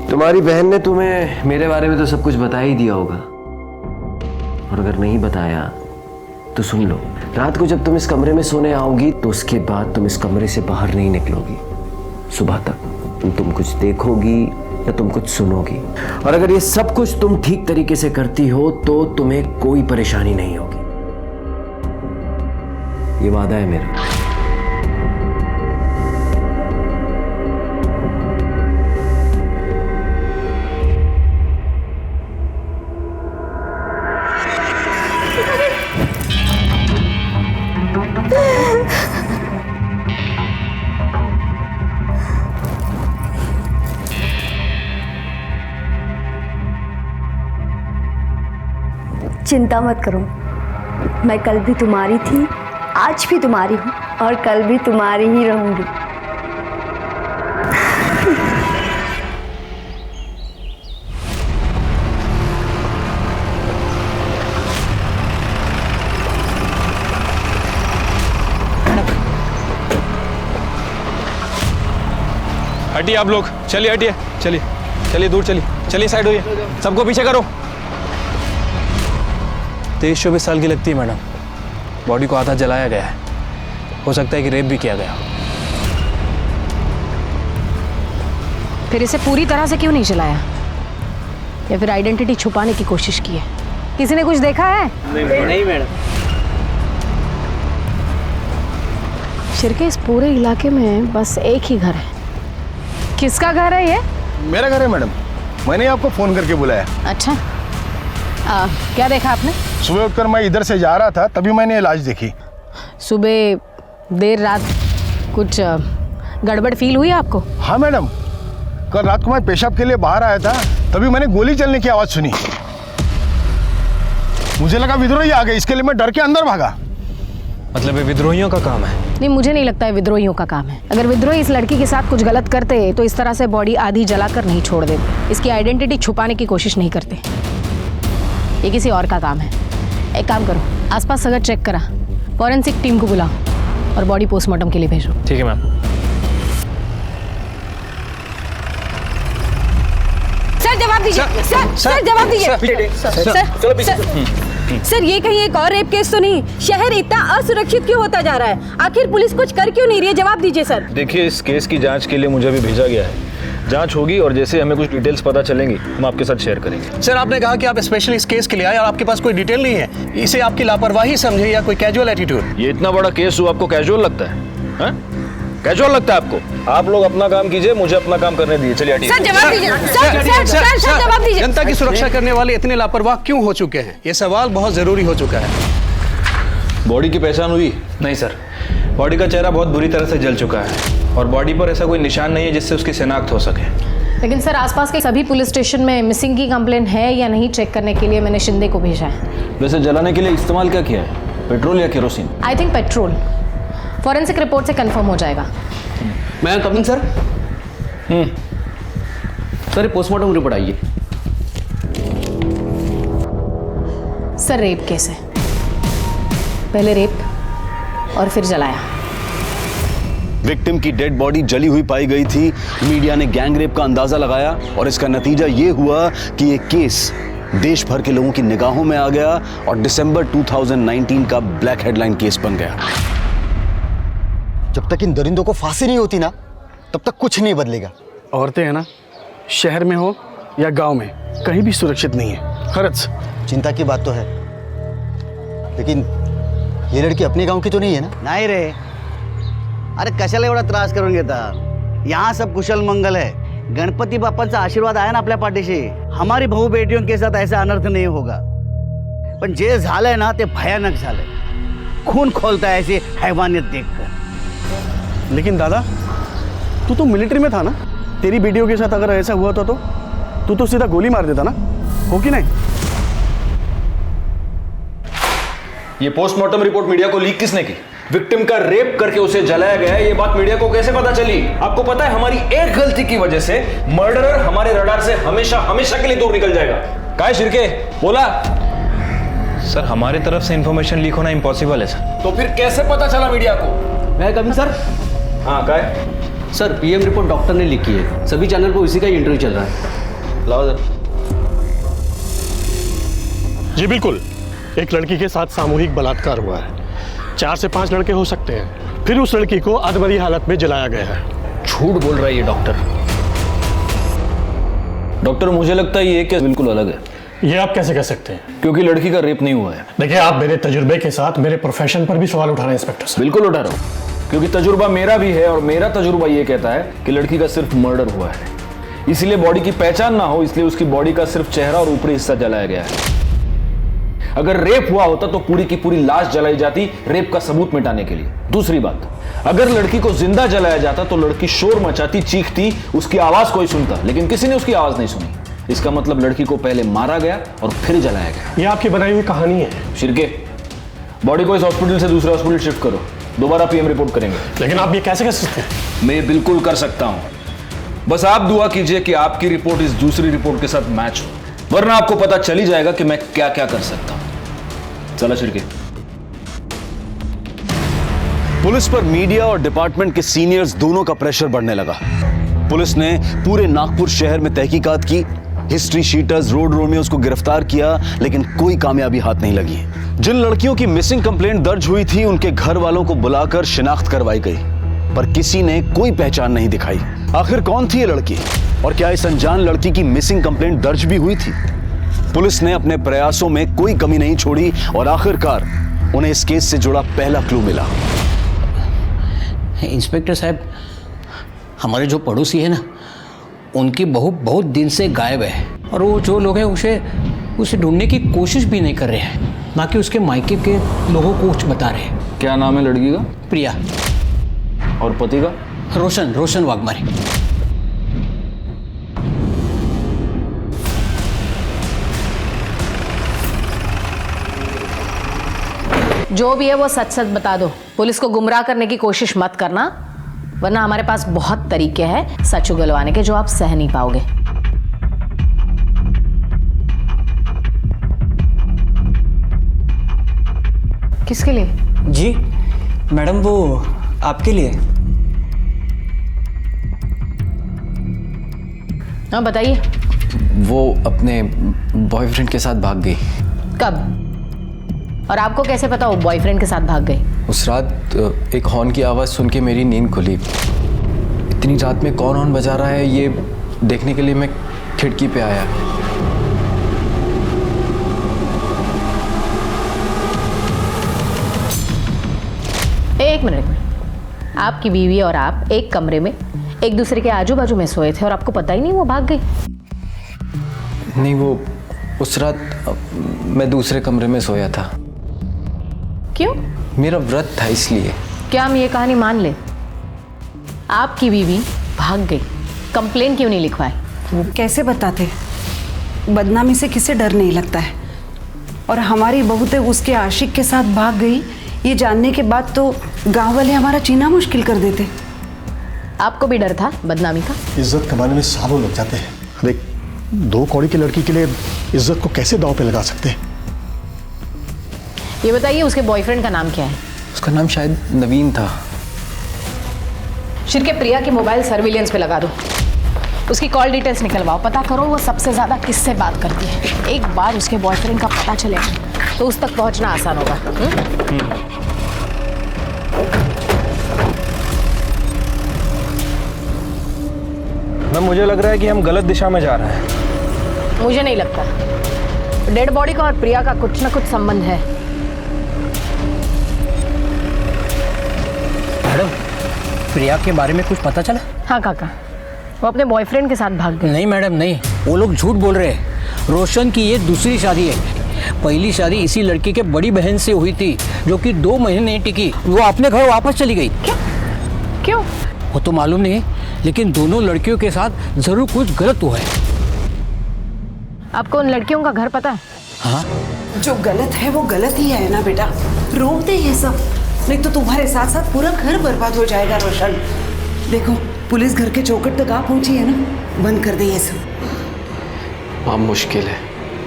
तुम्हारी बहन ने तुम्हें मेरे बारे में तो सब कुछ बता ही दिया होगा, और अगर नहीं बताया तो सुन लो, रात को जब तुम इस कमरे में सोने आओगी तो उसके बाद तुम इस कमरे से बाहर नहीं निकलोगी। सुबह तक तुम कुछ देखोगी या तुम कुछ सुनोगी, और अगर ये सब कुछ तुम ठीक तरीके से करती हो तो तुम्हें कोई परेशानी नहीं होगी। ये वादा है मेरा। चिंता मत करो, मैं कल भी तुम्हारी थी, आज भी तुम्हारी हूँ, और कल भी तुम्हारी ही रहूंगी। हटिए आप लोग, चलिए हटिए, चलिए चलिए दूर चलिए, चलिए साइड होइए, सबको पीछे करो। 23-24 साल की लगती है मैडम, बॉडी को आधा जलाया गया है, हो सकता है कि रेप भी किया गया। फिर इसे पूरी तरह से क्यों नहीं जलाया, या फिर आइडेंटिटी छुपाने की कोशिश की है? किसी ने कुछ देखा है? नहीं मैडम। शिरके, इस पूरे इलाके में बस एक ही घर है। किसका घर है ये? मेरा घर है मैडम, मैंने आपको फोन करके बुलाया। अच्छा, क्या देखा आपने? सुबह उठकर मैं इधर से जा रहा था, तभी मैंने लाश देखी। सुबह देर रात कुछ गड़बड़ फील हुई आपको? हाँ मैडम, कल रात को मैं पेशाब के लिए बाहर आया था, तभी मैंने गोली चलने की आवाज सुनी। मुझे लगा विद्रोही आ गए, इसके लिए मैं डर के अंदर भागा। मतलब ये विद्रोहियों का काम है? नहीं, मुझे नहीं लगता है विद्रोहियों का काम है। अगर विद्रोही इस लड़की के साथ कुछ गलत करते तो इस तरह से बॉडी आधी जलाकर नहीं छोड़ देते। इसकी आइडेंटिटी छुपाने की कोशिश नहीं करते। ये किसी और का काम है। एक काम करो, आसपास सगर चेक करा, फॉरेंसिक टीम को बुलाओ और बॉडी पोस्टमार्टम के लिए भेजो। ठीक है मैम। सर जवाब दीजिए। सर जवाब दीजिए। सर ये कहीं एक और रेप केस तो नहीं? शहर इतना असुरक्षित क्यों होता जा रहा है? आखिर पुलिस कुछ कर क्यों नहीं रही है? जवाब दीजिए सर। देखिए, इस केस की जांच के लिए मुझे भी भेजा गया है। जांच होगी और जैसे हमें कुछ डिटेल्स पता चलेंगी हम आपके साथ शेयर करेंगे। सर, आपने कहा कि आप स्पेशल इस केस के लिए आए और आपके पास कोई डिटेल नहीं है। इसे आपकी लापरवाही समझे या कोई कैजुअल एटीट्यूड? ये इतना बड़ा केस हो, आपको कैजुअल लगता है? कैजुअल लगता है आपको? आप लोग अपना काम कीजिए, मुझे अपना काम करने दीजिए। चलिए हटिए। सर जवाब दीजिए। सर जवाब दीजिए। जनता की सुरक्षा करने वाले इतने लापरवाह क्यों हो चुके हैं? ये सवाल बहुत जरूरी हो चुका है। बॉडी की पहचान हुई? नहीं सर, बॉडी का चेहरा बहुत बुरी तरह से जल चुका है और बॉडी पर ऐसा कोई निशान नहीं है जिससे उसकी शिनाख्त हो सके। लेकिन सर, आसपास के सभी पुलिस स्टेशन में मिसिंग की कंप्लेंट है या नहीं चेक करने के लिए मैंने शिंदे को भेजा है। वैसे जलाने के लिए इस्तेमाल क्या किया है, पेट्रोल या kerosene? I think petrol. Forensic report से कंफर्म हो जाएगा। मैं coming sir. Sir postmortem report आइए। सर रेप केस है, पहले रेप और फिर जलाया। विक्टिम की डेड बॉडी जली हुई पाई गई थी। मीडिया ने गैंग रेप का अंदाजा लगाया और इसका नतीजा ये हुआ कि ये केस देश भर के लोगों की निगाहों में आ गया और दिसंबर 2019 का ब्लैक हेडलाइन केस बन गया। जब तक इन दरिंदों को फांसी नहीं होती ना, तब तक कुछ नहीं बदलेगा। औरतें हैं ना, शहर में हो या गांव में, कहीं भी सुरक्षित नहीं है। खरच चिंता की बात तो है, लेकिन ये लड़की अपने गांव की तो नहीं है ना? नाही रे, अरे कशाला एवढा त्रास करून घेता? यहाँ सब कुशल मंगल है। गणपति बाप्पाचा आशीर्वाद आहे ना आपल्या पाठीशी। हमारी भाऊ बेटियों के साथ ऐसा अनर्थ नहीं होगा। पण जे झालंय ना ते भयानक झालंय। खून खोलता है ऐसी हैवानियत देखकर। लेकिन दादा, तू तो मिलिट्री में था ना? तेरी बेटियों के साथ अगर ऐसा हुआ तो तू तो सीधा गोली मार देता ना, हो कि नहीं? ये पोस्टमार्टम रिपोर्ट मीडिया को लीक किसने की? विक्टिम का रेप करके उसे जलाया गया है, ये बात मीडिया को कैसे पता चली? आपको पता है हमारी एक गलती की वजह से मर्डरर हमारे रडार से हमेशा हमेशा के लिए दूर निकल जाएगा। काय शिर्के, बोला। सर, हमारी तरफ से इंफॉर्मेशन लीक होना इम्पॉसिबल है सर। तो फिर कैसे पता चला मीडिया को? मैं कमिंग सर। हाँ, काय? सर पीएम रिपोर्ट डॉक्टर ने लिखी है, सभी चैनल पर उसी का ही इंटरव्यू चल रहा है। लाओ सर। जी बिल्कुल, एक लड़की के साथ सामूहिक बलात्कार हुआ है। 4 से 5 लड़के हो सकते हैं। फिर उस लड़की को अधमरी हालत में जलाया गया है। झूठ बोल रहा है ये डॉक्टर। डॉक्टर, मुझे लगता है ये केस बिल्कुल अलग है। ये आप कैसे कह सकते हैं? क्योंकि लड़की का रेप नहीं हुआ है। देखिए, आप मेरे तजुर्बे के साथ मेरे प्रोफेशन पर भी सवाल उठा रहे हैं इंस्पेक्टर साहब। बिल्कुल उठा रहा हूँ, क्योंकि तजुर्बा मेरा भी है और मेरा तजुर्बा ये कहता है कि लड़की का सिर्फ मर्डर हुआ है। इसलिए बॉडी की पहचान ना हो, इसलिए उसकी बॉडी का सिर्फ चेहरा और ऊपरी हिस्सा जलाया गया है। अगर रेप हुआ होता तो पूरी की पूरी लाश जलाई जाती, रेप का सबूत मिटाने के लिए। दूसरी बात, अगर लड़की को जिंदा जलाया जाता तो लड़की शोर मचाती, चीखती, उसकी आवाज कोई सुनता, लेकिन किसी ने उसकी आवाज नहीं सुनी। इसका मतलब लड़की को पहले मारा गया और फिर जलाया गया। ये आपकी बनाई हुई कहानी है। शिर्के, बॉडी को इस हॉस्पिटल से दूसरे हॉस्पिटल शिफ्ट करो, दोबारा पीएम रिपोर्ट करेंगे। लेकिन आप ये कैसे कर सकते हैं? मैं बिल्कुल कर सकता हूं। बस आप दुआ कीजिए कि आपकी रिपोर्ट इस दूसरी रिपोर्ट के साथ मैच हो, वरना आपको पता चल ही जाएगा कि मैं क्या क्या कर सकता हूं। चला शिर्के। पुलिस पर मीडिया और डिपार्टमेंट के सीनियर्स दोनों का प्रेशर बढ़ने लगा। पुलिस ने पूरे नागपुर शहर में तहकीकात की, हिस्ट्री शीटर्स, रोड रोमियोज को गिरफ्तार किया, लेकिन कोई कामयाबी हाथ नहीं लगी। जिन लड़कियों की मिसिंग कंप्लेंट दर्ज हुई थी उनके घर वालों को बुलाकर शिनाख्त करवाई गई, पर किसी ने कोई पहचान नहीं दिखाई। आखिर कौन थी ये लड़की और क्या इस अनजान लड़की की मिसिंग कंप्लेंट दर्ज भी हुई थी? पुलिस ने अपने प्रयासों में कोई कमी नहीं छोड़ी और आखिरकार उन्हें इस केस से जुड़ा पहला क्लू मिला। इंस्पेक्टर साहब, हमारे जो पड़ोसी है ना, उनकी बहू बहुत दिन से गायब है और वो जो लोग हैं उसे ढूंढने की कोशिश भी नहीं कर रहे हैं, ना कि उसके मायके के लोगों को कुछ बता रहे हैं। क्या नाम है लड़की का? प्रिया। और पति का? रोशन वाघमारे। जो भी है वो सच सच बता दो। पुलिस को गुमराह करने की कोशिश मत करना, वरना हमारे पास बहुत तरीके हैं सच उगलवाने के जो आप सह नहीं पाओगे। किसके लिए? जी मैडम, वो आपके लिए। हाँ बताइए। वो अपने बॉयफ्रेंड के साथ भाग गई। कब? और आपको कैसे पता वो बॉयफ्रेंड के साथ भाग गई? उस रात एक हॉर्न की आवाज़ सुन के मेरी नींद खुली। इतनी रात में कौन हॉर्न बजा रहा है ये देखने के लिए मैं खिड़की पे आया। एक मिनट, आपकी बीवी और आप एक कमरे में एक दूसरे के आजू बाजू में सोए थे और आपको पता ही नहीं वो भाग गई? नहीं, वो उस रात मैं दूसरे कमरे में सोया था। क्यों? मेरा व्रत था इसलिए। क्या हम ये कहानी मान ले? आपकी बीवी भाग गई, कंप्लेन क्यों नहीं लिखवाई? वो कैसे बताते? बदनामी से किसे डर नहीं लगता है। और हमारी बहू तो उसके आशिक के साथ भाग गई, ये जानने के बाद तो गांव वाले हमारा जीना मुश्किल कर देते। आपको भी डर था बदनामी का? इज्जत कमाने में सालों लग जाते हैं। देख, 2 कौड़ी की लड़की के लिए इज्जत को कैसे दांव पे लगा सकते हैं? ये बताइए उसके बॉयफ्रेंड का नाम क्या है? उसका नाम शायद नवीन था। शिरके प्रिया की मोबाइल सर्विलेंस पे लगा दो, उसकी कॉल डिटेल्स निकलवाओ, पता करो वो सबसे ज्यादा किससे बात करती है। एक बार उसके बॉयफ्रेंड का पता चलेगा तो उस तक पहुंचना आसान होगा। मैम मुझे लग रहा है कि हम गलत दिशा में जा रहे हैं। मुझे नहीं लगता। डेड बॉडी का और प्रिया का कुछ ना कुछ संबंध है। मैडम, प्रिया के बारे में कुछ पता चला? हाँ काका, वो अपने बॉयफ्रेंड के साथ भाग गई। नहीं मैडम नहीं, वो लोग झूठ बोल रहे हैं। रोशन की ये दूसरी शादी है। पहली शादी इसी लड़की के बड़ी बहन से हुई थी जो कि 2 महीने नहीं टिकी, वो अपने घर वापस चली गई। क्यों? वो तो मालूम नहीं, लेकिन दोनों लड़कियों के साथ जरूर कुछ गलत हुआ है। आपको उन लड़कियों का घर पता है? हाँ, जो गलत है वो गलत ही है ना बेटा, रोक दे ये सब, नहीं तो तुम्हारे साथ साथ पूरा घर बर्बाद हो जाएगा। रोशन देखो, पुलिस घर के चौखट तक आ पहुंची है ना, बंद कर दे ये सब। मां मुश्किल है।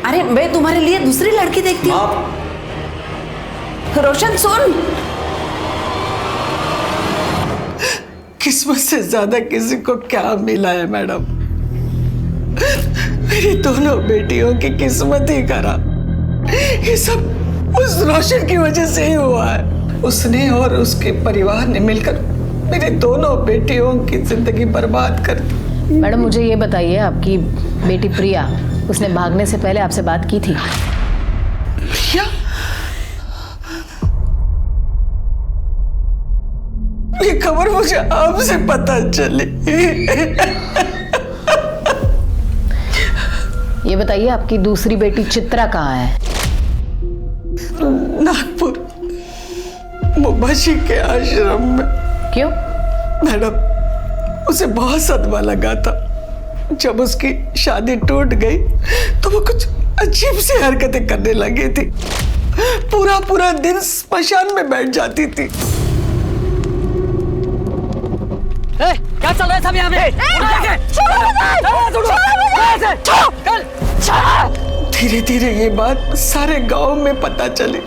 अरे मैं तुम्हारे लिए दूसरी लड़की देखती हूँ। रोशन सुन, किस्मत से ज्यादा किसी को क्या मिला है मैडम? मेरी दोनों बेटियों की किस्मत ही खराब। ये सब उस रोशन की वजह से ही हुआ है। उसने और उसके परिवार ने मिलकर मेरी दोनों बेटियों की जिंदगी बर्बाद कर दी। मैडम मुझे ये बताइए, आपकी बेटी प्रिया, उसने भागने से पहले आपसे बात की थी? प्रिया? ये खबर मुझे आपसे पता चली। ये बताइए आपकी दूसरी बेटी चित्रा कहाँ है? नागपुर मुबाशी के आश्रम में। क्यों? मैडम उसे बहुत सदमा लगा था। जब उसकी शादी टूट गई तो वो कुछ अजीब सी हरकतें करने लगी थी। पूरा पूरा दिन स्मशान में बैठ जाती थी। क्या चल रहा है सब यहाँ पे? धीरे धीरे ये बात सारे गांव में पता चली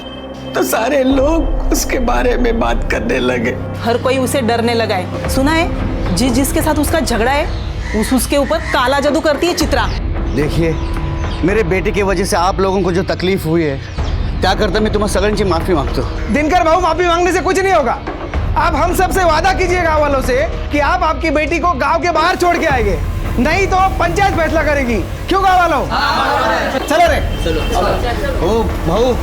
तो सारे लोग उसके बारे में बात करने लगे। हर कोई उसे डरने लगा है। सुना है जिसके साथ उसका झगड़ा है उसके ऊपर काला जादू करती है चित्रा। देखिए, मेरे बेटे की वजह से आप लोगों को जो तकलीफ हुई है, क्या करता मैं तुम्हें सगन से माफी मांगता हूँ। दिनकर बाबू, माफी मांगने से कुछ नहीं होगा। आप हम सब से वादा कीजिए गांव वालों से कि आप आपकी बेटी को गांव के बाहर छोड़ के आएंगे, नहीं तो पंचायत फैसला करेगी। क्यों गांव वालों? चलो रे, चलो। ओ भाऊ,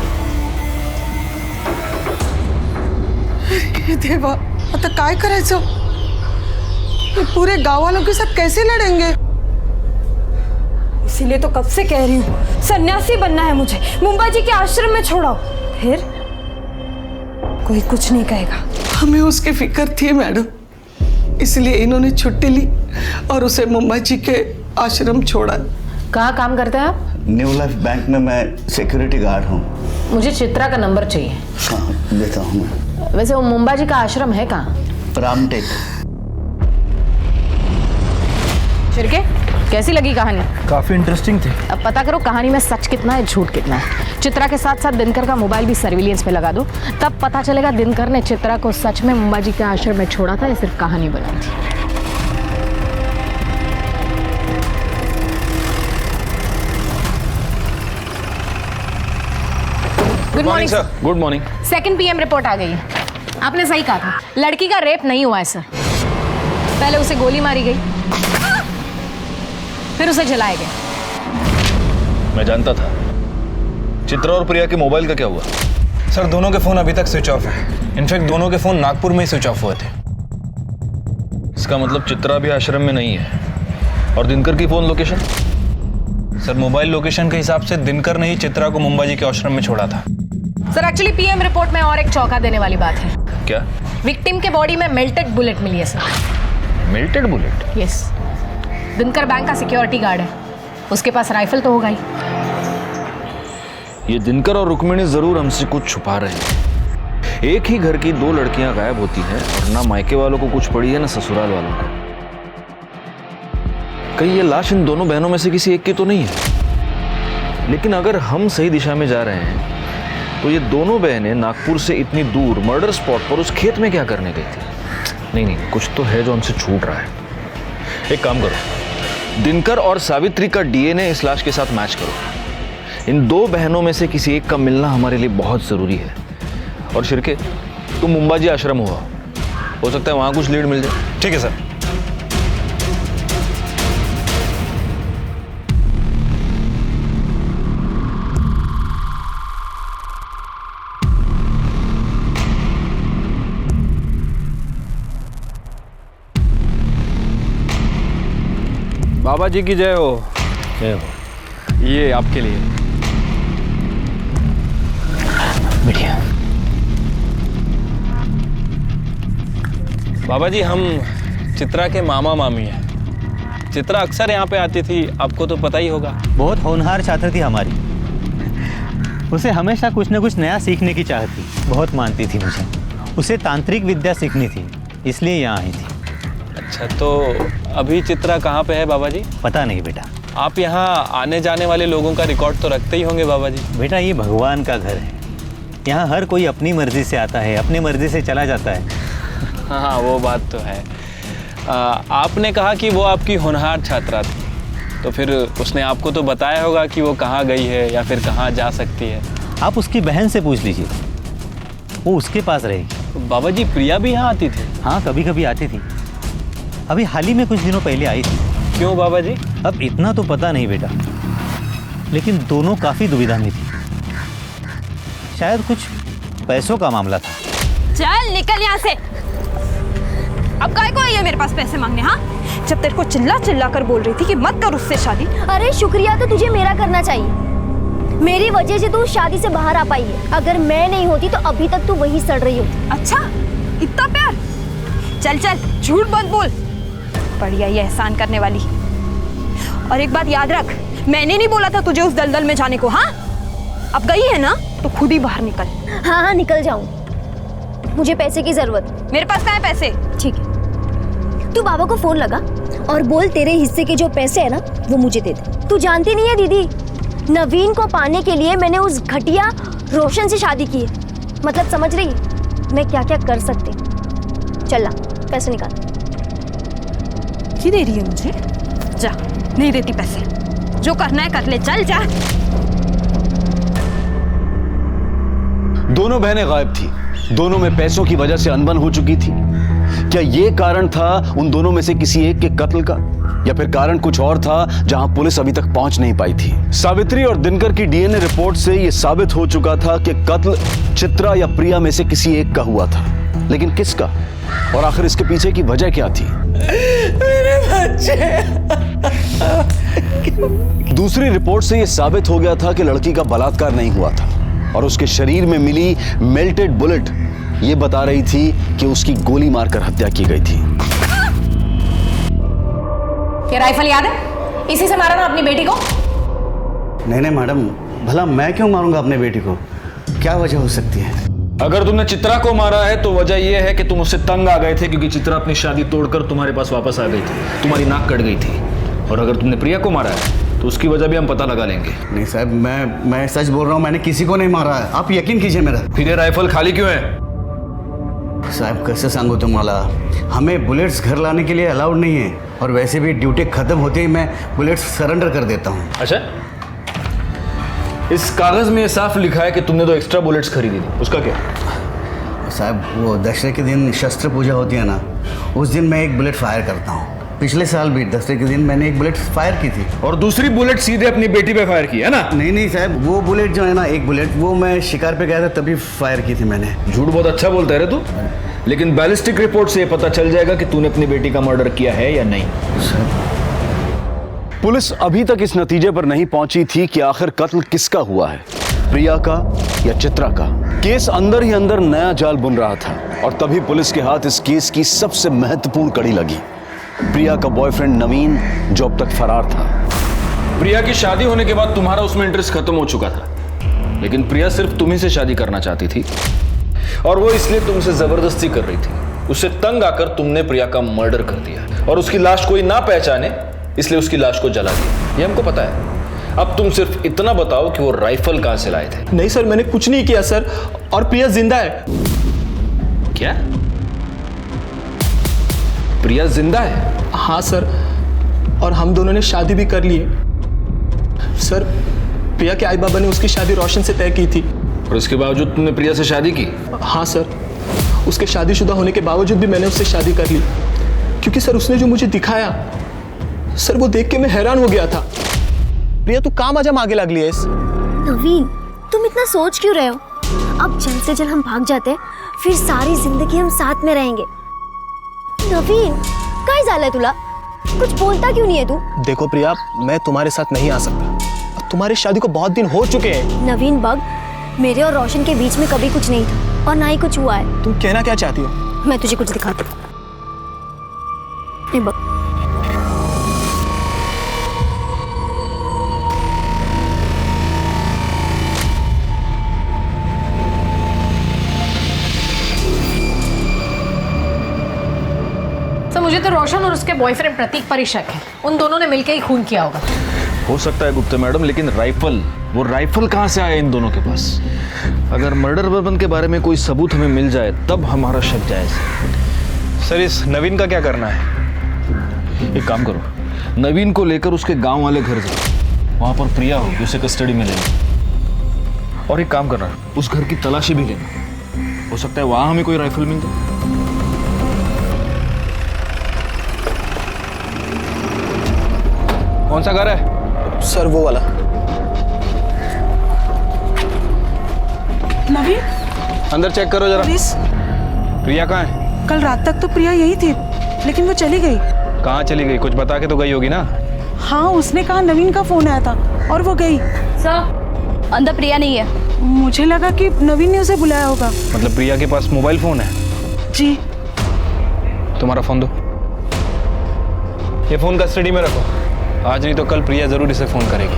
देवा, आता काय करायचं? पूरे गांव वालों के साथ कैसे लड़ेंगे? इसीलिए तो कब से कह रही हूँ, सन्यासी बनना है मुझे, मुंबा जी के आश्रम में छोड़ाओ, फिर कोई कुछ नहीं कहेगा। हमें उसकी फिक्र थी मैडम, इसलिए इन्होंने छुट्टी ली और उसे मुंबा जी के आश्रम छोड़ा। कहाँ काम करते हैं आप? न्यू लाइफ बैंक में मैं सिक्योरिटी गार्ड हूँ। मुझे चित्रा का नंबर चाहिए। हाँ देता हूँ मैं। वैसे वो मुंबा जी का आश्रम है कहाँ? रामटेक। शिर्के, कैसी लगी कहानी? काफी इंटरेस्टिंग थी। अब पता करो कहानी में सच कितना है झूठ कितना है। चित्रा के साथ साथ दिनकर का मोबाइल भी सर्विलियंस पे लगा दो, तब पता चलेगा दिनकर ने चित्रा को सच में मुंबा जी के आश्रम में छोड़ा था या सिर्फ कहानी बनाई थी। Good morning sir. Good morning. 2 PM report आ गई है। आपने सही कहा था, लड़की का रेप नहीं हुआ है सर। पहले उसे गोली मारी गई, फिर उसे जलाया गया। मैं जानता था। चित्रा और प्रिया के मोबाइल का क्या हुआ? सर दोनों के फोन अभी तक स्विच ऑफ है। इनफैक्ट दोनों के फोन नागपुर में ही स्विच ऑफ हुए थे। इसका मतलब चित्रा भी आश्रम में नहीं है। और दिनकर की phone location? Sir mobile location के हिसाब से दिनकर ने ही चित्रा को मुंबा जी के आश्रम में छोड़ा था। सर एक्चुअली PM रिपोर्ट में और एक चौंका देने वाली बात है। क्या? विक्टिम के बॉडी में मेल्टेड बुलेट मिली है sir. Melted bullet? Yes. Dinkar bank का सिक्योरिटी गार्ड है, उसके पास राइफल तो होगा ही। ये दिनकर और रुक्मिणी जरूर हमसे कुछ छुपा रहे हैं। एक ही घर की 2 लड़कियां गायब होती हैं और ना मायके वालों को कुछ पड़ी है ना ससुराल वालों को। कहीं ये लाश इन दोनों बहनों में से किसी एक की तो नहीं है। लेकिन अगर हम सही दिशा में जा रहे हैं तो ये दोनों बहनें नागपुर से इतनी दूर मर्डर स्पॉट पर उस खेत में क्या करने गई थी? नहीं, कुछ तो है जो हमसे छूट रहा है। एक काम करो, दिनकर और सावित्री का DNA इस लाश के साथ मैच करो। इन 2 बहनों में से किसी एक का मिलना हमारे लिए बहुत जरूरी है। और शिर्के, तुम मुंबा जी आश्रम हुआ, हो सकता है वहां कुछ लीड मिल जाए। ठीक है सर। बाबा जी की जय हो। जय हो। ये आपके लिए। बढ़िया। बाबा जी हम चित्रा के मामा मामी हैं। चित्रा अक्सर यहाँ पे आती थी, आपको तो पता ही होगा। बहुत होनहार छात्र थी हमारी। उसे हमेशा कुछ न कुछ नया सीखने की चाहत थी। बहुत मानती थी मुझे। उसे तांत्रिक विद्या सीखनी थी, इसलिए यहाँ आई थी। अच्छा, तो अभी चित्रा कहाँ पे है बाबा जी? पता नहीं बेटा। आप यहाँ आने जाने वाले लोगों का रिकॉर्ड तो रखते ही होंगे बाबा जी। बेटा ये भगवान का घर है, यहाँ हर कोई अपनी मर्जी से आता है, अपनी मर्जी से चला जाता है। हाँ, वो बात तो है। आपने कहा कि वो आपकी होनहार छात्रा थी, तो फिर उसने आपको तो बताया होगा कि वो कहाँ गई है या फिर कहाँ जा सकती है। आप उसकी बहन से पूछ लीजिए, वो उसके पास रहेगी। तो बाबा जी प्रिया भी यहाँ आती थी? हाँ, कभी कभी आती थी। अभी हाल ही में कुछ दिनों पहले आई थी। क्यों बाबा जी? अब इतना तो पता नहीं बेटा, लेकिन दोनों काफी दुविधा में थी। शायद कुछ पैसों का मामला था। चल निकल यहाँ से। अब काय को आई है मेरे पास पैसे मांगने? हाँ, जब तेरे को चिल्ला चिल्ला कर बोल रही थी कि मत कर उससे शादी। अरे शुक्रिया तो तुझे मेरा करना चाहिए। मेरी वजह से तू शादी से बाहर आ पाई है। अगर मैं नहीं होती तो अभी तक तू वही सड़ रही होती। अच्छा, इतना प्यार? चल चल, झूठ मत बोल। बढ़िया ये एहसान करने वाली। और एक बात याद रख, मैंने नहीं बोला था तुझे उस दलदल में जाने को। हाँ, अब गई है ना तो खुद ही बाहर निकल। हाँ, निकल जाऊं। मुझे पैसे की जरूरत। मेरे पास कहाँ है पैसे? ठीक है, तू बाबा को फोन लगा और बोल तेरे हिस्से के जो पैसे है ना वो मुझे दे दे। तू जानती नहीं है दीदी, नवीन को पाने के लिए मैंने उस घटिया रोशन से शादी की है। मतलब समझ रही है मैं क्या क्या कर सकती। चल ला पैसे निकाल। की दे रही है मुझे? जा, नहीं देती पैसे। जो करना है कर ले, चल जा। दोनों बहनें गायब थी। दोनों में पैसों की वजह से अनबन हो चुकी थी। क्या ये कारण था उन दोनों में से किसी एक के कत्ल का, या फिर कारण कुछ और था जहां पुलिस अभी तक पहुंच नहीं पाई थी? सावित्री और दिनकर की DNA रिपोर्ट से यह साबित हो चुका था कि कत्ल चित्रा या प्रिया में से किसी एक का हुआ था, लेकिन किसका? और आखिर इसके पीछे की वजह क्या थी? मेरे बच्चे। दूसरी रिपोर्ट से यह साबित हो गया था कि लड़की का बलात्कार नहीं हुआ था, और उसके शरीर में मिली मेल्टेड बुलेट यह बता रही थी कि उसकी गोली मारकर हत्या की गई थी। क्या राइफल याद है? इसी से मारा ना अपनी बेटी को? नहीं मैडम, भला मैं क्यों मारूंगा अपने बेटी को? क्या वजह हो सकती है? अगर तुमने चित्रा को मारा है तो वजह यह है कि तुम उससे तंग आ गए थे, क्योंकि चित्रा अपनी शादी तोड़कर तुम्हारे पास वापस आ गई थी, तुम्हारी नाक कट गई थी। और अगर तुमने प्रिया को मारा है तो उसकी वजह भी हम पता लगा लेंगे। नहीं साहब, मैं सच बोल रहा हूँ, मैंने किसी को नहीं मारा है, आप यकीन कीजिए मेरा। फिर ये राइफल खाली क्यों है? साहब कैसे सांगू तुम्हाला, हमें बुलेट्स घर लाने के लिए अलाउड नहीं है, और वैसे भी ड्यूटी खत्म होते ही मैं बुलेट्स सरेंडर कर देता हूँ। अच्छा, इस कागज में साफ लिखा है कि तुमने 2 एक्स्ट्रा बुलेट्स खरीदी थी, उसका क्या? साहब वो दशहरे के दिन शस्त्र पूजा होती है ना, उस दिन मैं एक बुलेट फायर करता हूँ। पिछले साल भी दशहरे के दिन मैंने एक बुलेट फायर की थी। और दूसरी बुलेट सीधे अपनी बेटी पे फायर की है ना? नहीं साहब, वो बुलेट जो है ना, एक बुलेट वो मैं शिकार पे गया था तभी फायर की थी मैंने। झूठ बहुत अच्छा बोलता है रे तू, लेकिन बैलिस्टिक रिपोर्ट से ये पता चल जाएगा कि तूने अपनी बेटी का मर्डर किया है या नहीं। पुलिस अभी तक इस नतीजे पर नहीं पहुंची थी कि आखिर कत्ल किसका हुआ है, प्रिया का या चित्रा का। केस अंदर ही अंदर नया जाल बुन रहा था, और तभी पुलिस के हाथ इस केस की सबसे महत्वपूर्ण कड़ी लगी। प्रिया का बॉयफ्रेंड नवीन, जो अब तक फरार था। प्रिया की शादी होने के बाद तुम्हारा उसमें इंटरेस्ट खत्म हो चुका था, लेकिन प्रिया सिर्फ तुम्ही से शादी करना चाहती थी, और वो इसलिए तुमसे जबरदस्ती कर रही थी। उससे तंग आकर तुमने प्रिया का मर्डर कर दिया, और उसकी लाश कोई ना पहचाने इसलिए उसकी लाश को जला दिया। ये हमको पता है। अब तुम सिर्फ इतना बताओ कि वो राइफल कहां से लाए थे। नहीं सर, मैंने कुछ नहीं किया सर, और प्रिया जिंदा है। क्या? प्रिया जिंदा है? हाँ सर, और हम दोनों ने शादी भी कर ली है। सर, प्रिया के आई बाबा ने उसकी शादी रोशन से तय की थी। और इसके बावजूद तुमने प्रिया से शादी की? हाँ सर, उसके शादीशुदा होने के बावजूद भी मैंने उससे शादी कर ली, क्योंकि सर उसने जो मुझे दिखाया सर, वो देख के मैं हैरान हो गया था। प्रिया तू काम आजा आगे लग लिया। नवीन, तुम इतना सोच क्यों रहे हो? अब जल्द से जल्द हम भाग जाते हैं, फिर सारी जिंदगी हम साथ में रहेंगे। नवीन, काय झालंय तुला? कुछ बोलता क्यों नहीं है तू? देखो प्रिया, मैं तुम्हारे साथ नहीं आ सकता। तुम्हारी शादी को बहुत दिन हो चुके हैं। नवीन बग, मेरे और रोशन के बीच में कभी कुछ नहीं था, और ना ही कुछ हुआ है। तुम कहना क्या चाहती हो? मैं तुझे कुछ दिखाती हूँ। बग, मुझे तो रोशन और उसके बॉयफ्रेंड प्रतीक पर ही शक है। उन दोनों ने मिलकर ही खून किया होगा। हो सकता है गुप्ता मैडम, लेकिन वो राइफल कहां से आया इन दोनों के पास? अगर मर्डर वेपन के बारे में कोई सबूत हमें मिल जाए तब हमारा शक जायज। सर, इस नवीन का क्या करना है? एक काम करो, नवीन को लेकर उसके गांव वाले घर जाओ, वहां पर प्रिया होगी, उसे कस्टडी में लेना। और एक काम करना, उस घर की तलाशी भी लेना, हो सकता है वहां हमें कोई राइफल मिल जाए। कौन सा घर है? सर वो वाला। नवीन, अंदर चेक करो जरा। प्लीज। प्रिया कहाँ है? कल रात तक तो प्रिया यही थी, लेकिन वो चली गई। कहाँ चली गई? कुछ बता के तो गई होगी ना? हाँ, उसने कहा नवीन का फोन आया था और वो गई। सर, अंदर प्रिया नहीं है। मुझे लगा कि नवीन ने उसे बुलाया होगा। मतलब प्रिया के पास मोबाइल फोन है? जी। तुम्हारा फोन दो। ये फोन कस्टडी में रखो, आज नहीं तो कल प्रिया जरूर इसे फोन करेगी।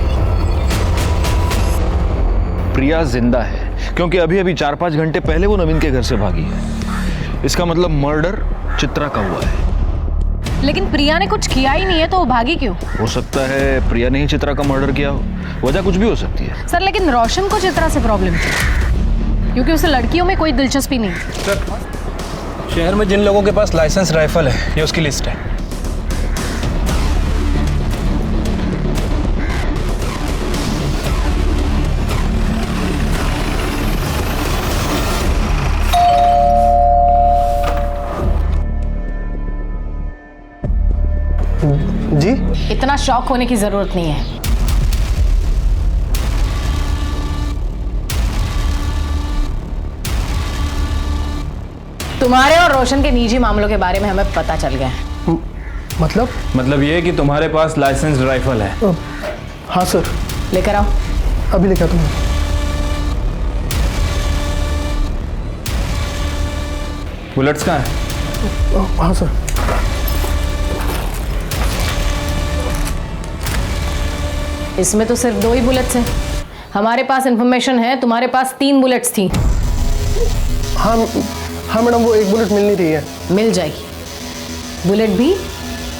प्रिया जिंदा है क्योंकि अभी अभी 4-5 घंटे पहले वो नवीन के घर से भागी है। इसका मतलब मर्डर चित्रा का हुआ है। लेकिन प्रिया ने कुछ किया ही नहीं है, तो वो भागी क्यों? हो सकता है प्रिया ने ही चित्रा का मर्डर किया हो, वजह कुछ भी हो सकती है। सर, लेकिन रोशन को चित्रा से प्रॉब्लम थी, क्योंकि उसे लड़कियों में कोई दिलचस्पी नहीं थी। सर, शहर में जिन लोगों के पास लाइसेंस राइफल है, ये उसकी लिस्ट है। जी? इतना शॉक होने की जरूरत नहीं है। तुम्हारे और रोशन के निजी मामलों के बारे में हमें पता चल गया है। मतलब ये कि तुम्हारे पास लाइसेंस राइफल है? हाँ सर। लेकर आओ। अभी लेकर आता हूँ। बुलेट्स कहाँ है? हाँ सर। इसमें तो सिर्फ 2 ही बुलेट्स हैं, हमारे पास इंफॉर्मेशन है तुम्हारे पास 3 बुलेट्स थी। हाँ हाँ मैडम, वो 1 बुलेट मिल नहीं रही है। मिल जाएगी बुलेट भी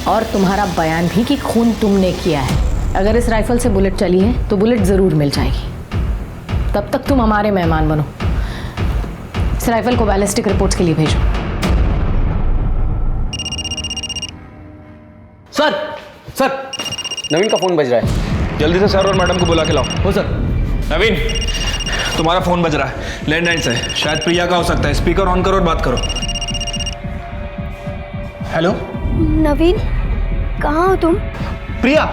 और तुम्हारा बयान भी कि खून तुमने किया है। अगर इस राइफल से बुलेट चली है तो बुलेट ज़रूर मिल जाएगी। तब तक तुम हमारे मेहमान बनो। इस राइफल को बैलिस्टिक रिपोर्ट्स के लिए भेजो। सर सर नवीन का फोन बज रहा है। जल्दी से सर और मैडम को बुला के लाओ। हो सर। नवीन, तुम्हारा फोन बज रहा है, लैंडलाइन से, शायद प्रिया का हो सकता है। स्पीकर ऑन करो और बात करो। हेलो नवीन, कहाँ हो तुम? प्रिया,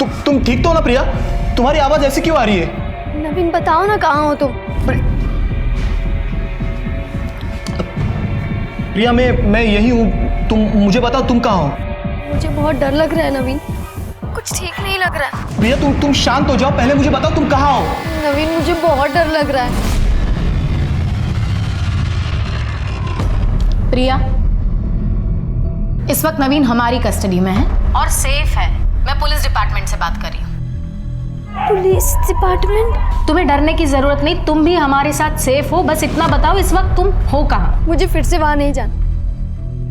तुम ठीक तो हो ना प्रिया? तुम्हारी आवाज ऐसी क्यों आ रही है? नवीन बताओ ना, कहाँ हो तुम? प्रिया, मैं यही हूँ। तुम मुझे बताओ, तुम कहाँ हो? मुझे बहुत डर लग रहा है नवीन, कुछ ठीक नहीं लग रहा है। प्रिया, तुम शांत हो जाओ, पहले मुझे बताओ तुम कहाँ हो? नवीन मुझे बहुत डर लग रहा है। प्रिया, इस वक्त नवीन हमारी कस्टडी में है और सेफ है। मैं पुलिस डिपार्टमेंट से बात कर रही हूँ। Police department? तुम्हें डरने की जरूरत नहीं, तुम भी हमारे साथ सेफ हो। बस इतना बताओ इस वक्त तुम हो कहाँ? मुझे फिर से वहां नहीं जाना।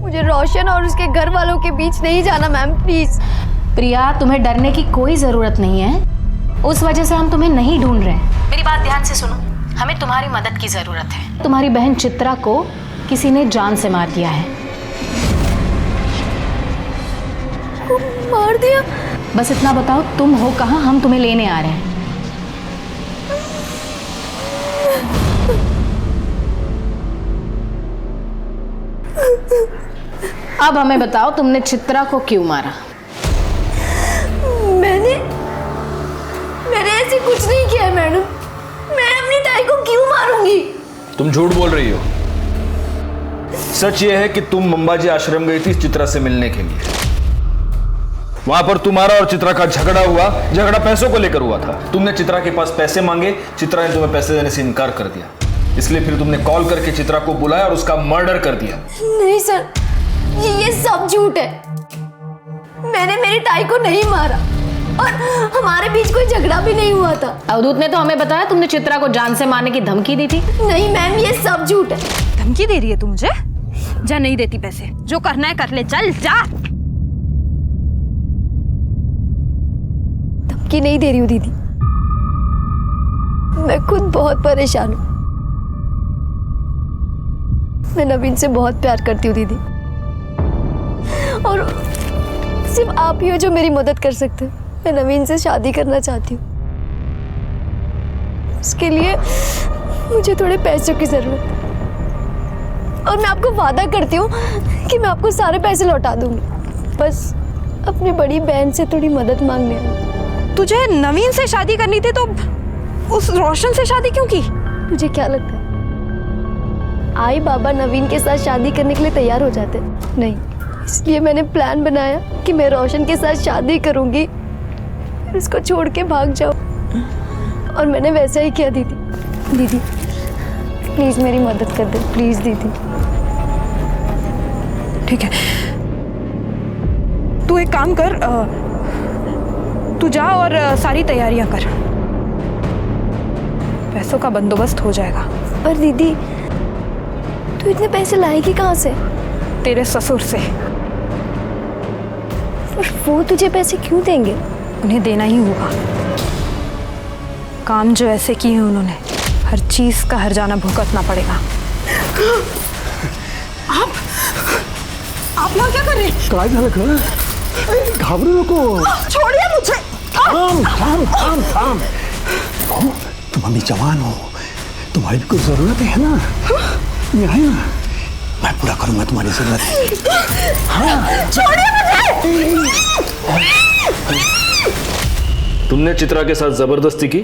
मुझे रोशन और उसके घर वालों के बीच नहीं जाना मैम, प्लीज। प्रिया, तुम्हें डरने की कोई जरूरत नहीं है। उस वजह से हम तुम्हें नहीं ढूंढ रहे हैं। मेरी बात ध्यान से सुनो, हमें तुम्हारी मदद की जरूरत है। तुम्हारी बहन चित्रा को किसी ने जान से मार दिया है। मार दिया? बस इतना बताओ तुम हो कहाँ, हम तुम्हें लेने आ रहे हैं। अब हमें बताओ तुमने चित्रा को क्यों मारा? मैंने ऐसे कुछ नहीं किया मैडम। मैं अपनी ताई को क्यों मारूंगी? तुम झूठ बोल रही हो। सच ये है कि तुम मंबाजी आश्रम गई थी चित्रा से मिलने के लिए। वहां पर तुम्हारा और चित्रा का झगड़ा हुआ। झगड़ा पैसों को लेकर हुआ था। तुमने चित्रा के पास पैसे मांगे, चित्रा ने तुम्हें पैसे देने से इनकार कर दिया। इसलिए फिर तुमने कॉल करके चित्रा को बुलाया और उसका मर्डर कर दिया। नहीं सर, ये सब झूठ है। मैंने मेरी ताई को नहीं मारा और हमारे बीच कोई झगड़ा भी नहीं हुआ था। अवधूत ने तो हमें बताया तुमने चित्रा को जान से मारने की धमकी दी थी। नहीं मैम, ये सब झूठ है। धमकी दे रही है तू मुझे? जा, नहीं देती पैसे। जो करना है कर ले, चल जा। धमकी नहीं दे रही हूँ दीदी, मैं खुद बहुत परेशान हूँ। मैं नवीन से बहुत प्यार करती हूँ दीदी, और सिर्फ आप ही हो जो मेरी मदद कर सकते हो। मैं नवीन से शादी करना चाहती हूँ। उसके लिए मुझे थोड़े पैसों की जरूरत है, और मैं आपको वादा करती हूँ कि मैं आपको सारे पैसे लौटा दूंगी। बस अपनी बड़ी बहन से थोड़ी मदद मांगने आई। तुझे नवीन से शादी करनी थी तो उस रोशन से शादी क्यों की? तुझे क्या लगता है आई बाबा नवीन के साथ शादी करने के लिए तैयार हो जाते? नहीं, इसलिए मैंने प्लान बनाया कि मैं रोशन के साथ शादी करूंगी, फिर उसको छोड़ के भाग जाऊं। और मैंने वैसा ही किया दीदी। दीदी प्लीज मेरी मदद कर दे, प्लीज दीदी। ठीक है, तू एक काम कर, तू जा और सारी तैयारियां कर। पैसों का बंदोबस्त हो जाएगा। पर दीदी तू इतने पैसे लाएगी कहाँ से? तेरे ससुर से। और वो तुझे पैसे क्यों देंगे? उन्हें देना ही होगा। काम जो ऐसे किए हैं उन्होंने, हर चीज का हर्जाना भुगतना पड़ेगा। आप यहाँ क्या कर रहे हैं? काय झालं ग? घाबरू नको। छोड़िए मुझे। थाम थाम थाम थाम। तुम अभी जवान हो, तुम्हारी भी कुछ जरूरत है ना? मैं है ना, मैं पूरा करूंगा तुम्हारी जरूरत। हाँ। छोड़िए मुझे। तुमने चित्रा के साथ जबरदस्ती की,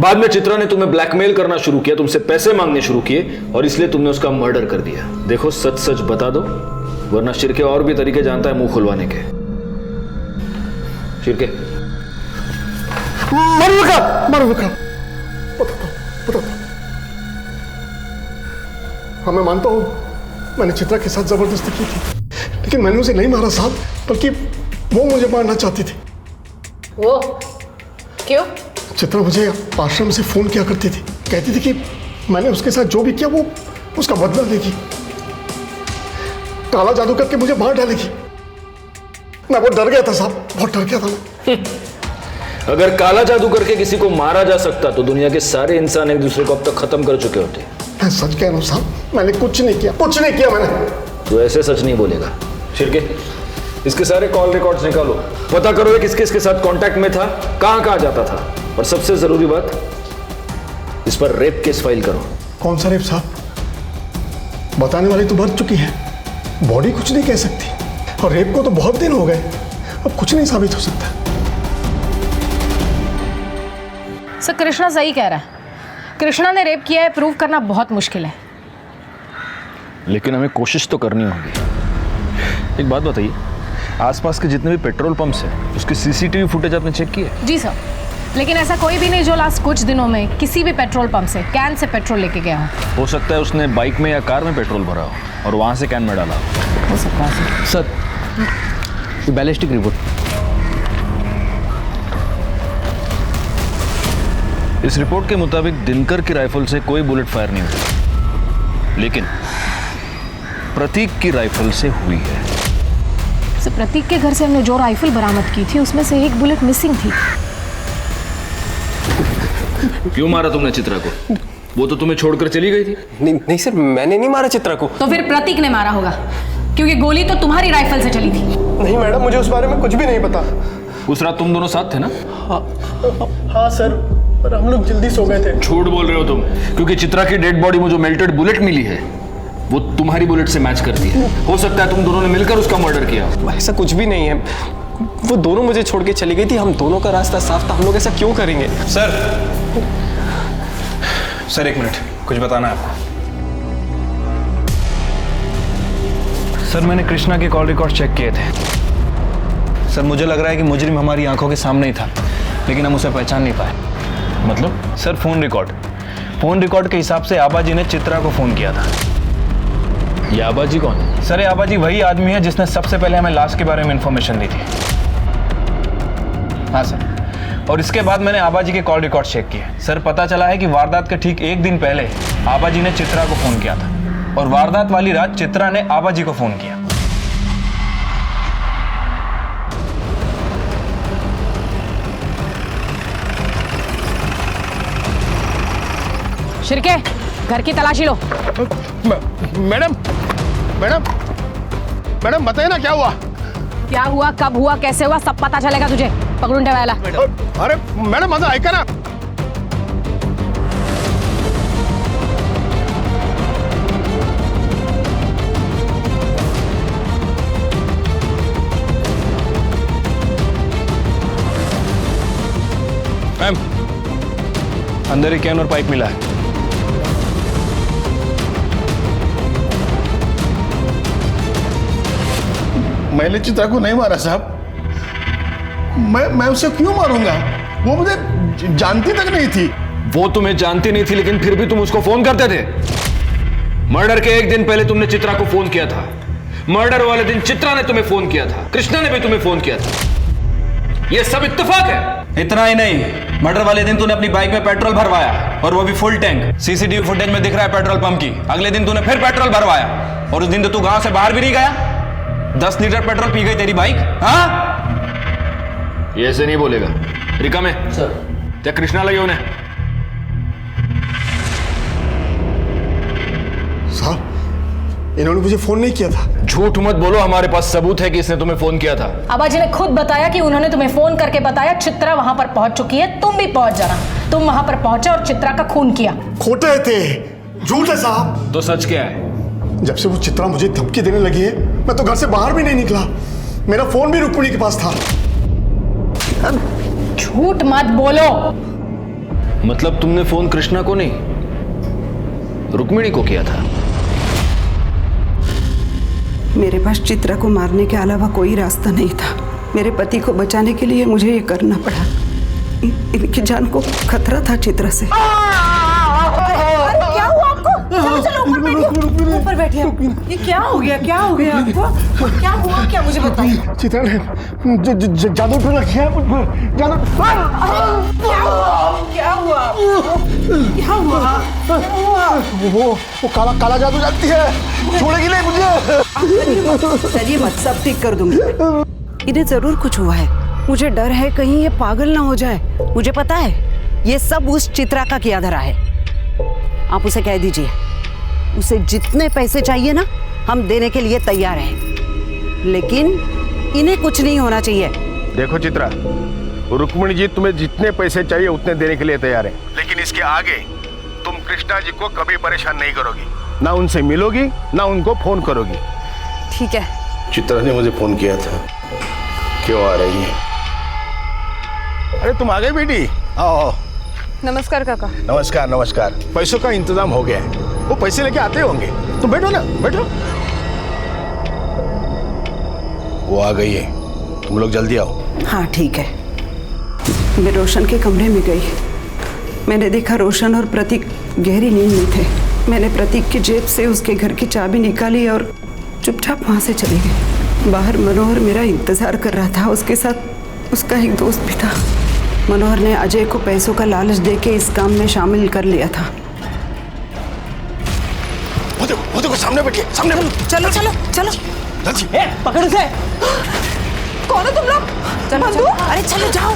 बाद में चित्रा ने तुम्हें ब्लैकमेल करना शुरू किया, तुमसे पैसे मांगने शुरू किए, और इसलिए तुमने उसका मर्डर कर दिया। देखो सच सच बता दो, वरना शिरके और भी तरीके जानता है मुंह खुलवाने के। शिरके मर बता। हाँ मैं मानता हूँ मैंने चित्रा के साथ जबरदस्ती की थी, लेकिन मैंने उसे नहीं मारा साहब, बल्कि वो मुझे मारना चाहती थी। वो क्यों? चित्रा मुझे आश्रम से फोन किया करती थी, कहती थी कि मैंने उसके साथ जो भी किया वो उसका बदला लेगी, काला जादू करके मुझे मार डालेगी। मैं बहुत डर गया था साहब, बहुत डर गया था मैं। अगर काला जादू करके किसी को मारा जा सकता तो दुनिया के सारे इंसान एक दूसरे को अब तक खत्म कर चुके होते। मैं सच कह रहा हूँ साहब, मैंने कुछ नहीं किया, कुछ नहीं किया मैंने। तो ऐसे सच नहीं बोलेगा। शिर्के, इसके सारे कॉल रिकॉर्ड्स निकालो, पता करो कि किसके साथ कांटेक्ट में था, कहाँ जाता था, और सबसे जरूरी बात, इस पर रेप केस फाइल करो। कौन सा रेप साहब? बताने वाली तो मर चुकी है, बॉडी कुछ नहीं कह सकती, और रेप को तो बहुत दिन हो गए, अब कुछ नहीं साबित हो सकता। सर कृष्णा सही कह रहा है, कृष्णा ने रेप किया है प्रूव करना बहुत मुश्किल है। लेकिन हमें कोशिश तो करनी होगी। एक बात बताइए, आसपास के जितने भी पेट्रोल पंप्स हैं उसकी सीसीटीवी फुटेज आपने चेक की है? जी सर, लेकिन ऐसा कोई भी नहीं जो लास्ट कुछ दिनों में किसी भी पेट्रोल पंप से कैन से पेट्रोल लेके गया हो सकता है उसने बाइक में या कार में पेट्रोल भरा हो और वहां से कैन में डाला हो सकता है सर। Ballistic report. इस रिपोर्ट के मुताबिक दिनकर की राइफल से कोई बुलेट फायर नहीं हुई, लेकिन प्रतीक की राइफल से हुई है। सर प्रतीक के घर से हमने जो राइफल बरामद की थी उसमें से एक बुलेट मिसिंग थी। क्यों मारा तुमने चित्रा को? वो तो तुम्हें छोड़कर चली गई थी। नहीं सर, मैंने नहीं मारा चित्रा को। तो फिर प्रतीक ने मारा होगा, क्योंकि गोली तो तुम्हारी राइफल से चली थी। नहीं मैडम, मुझे उस बारे में कुछ भी नहीं पता। उस रात तुम दोनों साथ थे ना? हाँ सर, पर हम लोग जल्दी सो गए थे। झूठ बोल रहे हो तुम, क्योंकि चित्रा की डेड बॉडी में जो मेल्टेड बुलेट मिली है वो तुम्हारी बुलेट से मैच करती है। हो सकता है तुम दोनों ने मिलकर उसका मर्डर किया। ऐसा कुछ भी नहीं है, वो दोनों मुझे छोड़ के चली गई थी, हम दोनों का रास्ता साफ था, हम लोग ऐसा क्यों करेंगे? सर एक मिनट, कुछ बताना है आपको। सर मैंने कृष्णा के कॉल रिकॉर्ड चेक किए थे। सर मुझे लग रहा है कि मुजरिम हमारी आंखों के सामने ही था, लेकिन हम उसे पहचान नहीं पाए। मतलब? सर फोन रिकॉर्ड के हिसाब से आबाजी ने चित्रा को फोन किया था। ये आबाजी कौन है? सर ये आबाजी वही आदमी है जिसने सबसे पहले हमें लाश के बारे में इंफॉर्मेशन दी थी। हाँ सर, और इसके बाद मैंने आबाजी के कॉल रिकॉर्ड चेक किए। सर पता चला है कि वारदात के ठीक एक दिन पहले आबाजी ने चित्रा को फोन किया था, और वारदात वाली रात चित्रा ने आबाजी को फोन किया। शिर्के, घर की तलाशी लो। मैडम मैडम मैडम बताइए ना क्या हुआ? क्या हुआ, कब हुआ, कैसे हुआ, सब पता चलेगा तुझे। पकड़ूं ठेवायला। अरे मैडम माझं ऐका ना। मैम, अंदर एक कैन और पाइप मिला है। मैंने चित्रा को नहीं मारा साहब, मैं उसे क्यों मारूंगा? वो मुझे जानती तक नहीं थी। वो तुम्हें जानती नहीं थी, लेकिन फिर भी तुम उसको फोन करते थे। मर्डर के एक दिन पहले तुमने चित्रा को फोन किया था, मर्डर वाले दिन चित्रा ने तुम्हें फोन किया था, कृष्णा ने भी तुम्हें फोन किया था। ये सब इत्तेफाक है। इतना ही नहीं, मर्डर वाले दिन तूने अपनी बाइक में पेट्रोल भरवाया, और वो भी फुल टैंक। सीसीटीवी फुटेज में दिख रहा है पेट्रोल पंप की। अगले दिन तूने फिर पेट्रोल भरवाया, और उस दिन तो तू गांव से बाहर भी नहीं गया। 10 लीटर पेट्रोल पी गई तेरी बाइक। हाँ, ये ऐसे नहीं बोलेगा। रिका में सर, क्या कृष्णा लगे उन्हें? साहब इन्होंने मुझे फोन नहीं किया था। झूठ मत बोलो, हमारे पास सबूत है कि इसने तुम्हें फोन किया था। आबाजी ने खुद बताया कि उन्होंने तुम्हें फोन करके बताया चित्रा वहां पर पहुंच चुकी है, तुम भी पहुंच जाना। तुम वहां पर पहुंचे और चित्रा का खून किया। खोटे थे, झूठ है साहब। तो सच क्या है? जब से वो चित्रा मुझे धमकी देने लगी है, मैं तो घर से बाहर भी नहीं निकला। मेरा फोन भी रुक्मिणी के पास था। झूठ मत बोलो। मतलब तुमने फोन कृष्णा को नहीं, रुक्मिणी को किया था? मेरे पास चित्रा को मारने के अलावा कोई रास्ता नहीं था। मेरे पति को बचाने के लिए मुझे ये करना पड़ा। इनकी जान को खतरा था चित्रा से। अरे क्या हुआ आपको? चलो चलो ऊपर बैठिए। ये क्या हो गया, क्या हो गया आपको? क्या हुआ, क्या मुझे बताइए। चित्रा ने जादू टोना किया है मुझ पर। जादू क्या हुआ? क्या हुआ? वो काला जादू जानती है, छोड़ेगी नहीं मुझे। चलिए मत, सब ठीक कर दूंगी। इन्हें जरूर कुछ हुआ है। मुझे डर है कहीं ये पागल ना हो जाए। मुझे पता है ये सब उस चित्रा का किया धरा है। आप उसे कह दीजिए, उसे जितने पैसे चाहिए ना हम देने के लिए तैयार हैं, लेकिन इन्हें कुछ नहीं होना चाहिए। देखो चित्रा, रुक्मिणी जी तुम्हें जितने पैसे चाहिए उतने देने के लिए तैयार है, लेकिन इसके आगे तुम कृष्णा जी को कभी परेशान नहीं करोगी, ना उनसे मिलोगी ना उनको फोन करोगी। ठीक है। चित्रा ने मुझे फोन किया था, क्यों आ रही है? अरे तुम आ गई बेटी, आओ। नमस्कार काका। नमस्कार नमस्कार। पैसों का इंतजाम हो गया है, वो पैसे लेके आते होंगे। तुम बैठो ना, बैठो। वो आ गई है, तुम लोग जल्दी आओ। हाँ ठीक है। मैं रोशन के कमरे में गई। मैंने देखा रोशन और प्रतीक गहरी नींद में थे। मैंने प्रतीक की जेब से उसके घर की चाबी निकाली और चुपचाप वहाँ से चली गई। बाहर मनोहर मेरा इंतजार कर रहा था, उसके साथ उसका एक दोस्त भी था। मनोहर ने अजय को पैसों का लालच देके इस काम में शामिल कर लिया था। वो देखो सामने बैठिए, सामने। चलो चलो चलो, पकड़ उसे। कौन हो तुम लोग? बंदूक? अरे चलो जाओ।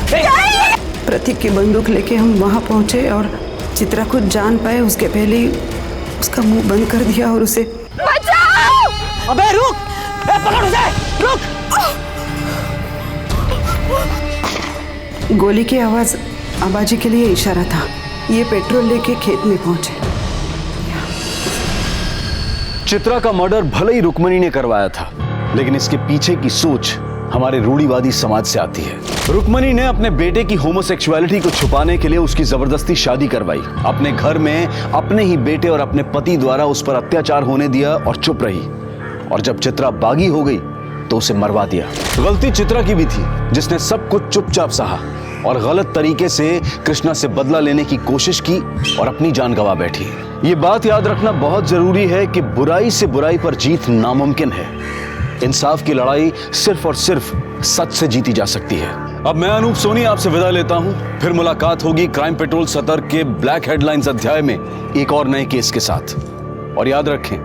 प्रतीक की बंदूक लेके हम वहाँ पहुंचे और चित्रा कुछ जान पाए उसके पहले ही उसका मुंह बंद कर दिया और उसे बचाओ! अबे रुक, पकड़ उसे, रुक। गोली की आवाज आबाजी के लिए इशारा था। ये पेट्रोल लेके खेत में पहुंचे। चित्रा का मर्डर भले ही रुक्मिणी ने करवाया था, लेकिन इसके पीछे की सोच हमारे रूढ़िवादी समाज से आती है। रुक्मिणी ने अपने बेटे की होमोसेक्सुअलिटी को छुपाने के लिए उसकी जबरदस्ती शादी करवाई, अपने घर में अपने ही बेटे और अपने पति द्वारा उस पर अत्याचार होने दिया और चुप रही। और जब चित्रा बागी हो गई तो उसे मरवा दिया। गलती चित्रा की भी थी, जिसने सब कुछ चुपचाप सहा और गलत तरीके से कृष्णा से बदला लेने की कोशिश की और अपनी जान गंवा बैठी। ये बात याद रखना बहुत जरूरी है कि बुराई से बुराई पर जीत नामुमकिन है। इंसाफ की लड़ाई सिर्फ और सिर्फ सच से जीती जा सकती है। अब मैं अनूप सोनी आपसे विदा लेता हूं। फिर मुलाकात होगी क्राइम पेट्रोल सतर्क के ब्लैक हेडलाइंस अध्याय में एक और नए केस के साथ। और याद रखें,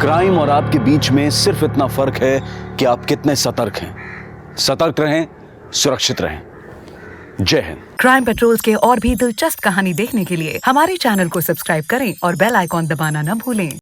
क्राइम और आपके बीच में सिर्फ इतना फर्क है कि आप कितने सतर्क हैं। सतर्क रहें, सुरक्षित रहें। जय हिंद। क्राइम पेट्रोल के और भी दिलचस्प कहानी देखने के लिए हमारे चैनल को सब्सक्राइब करें और बेल आइकॉन दबाना न भूलें।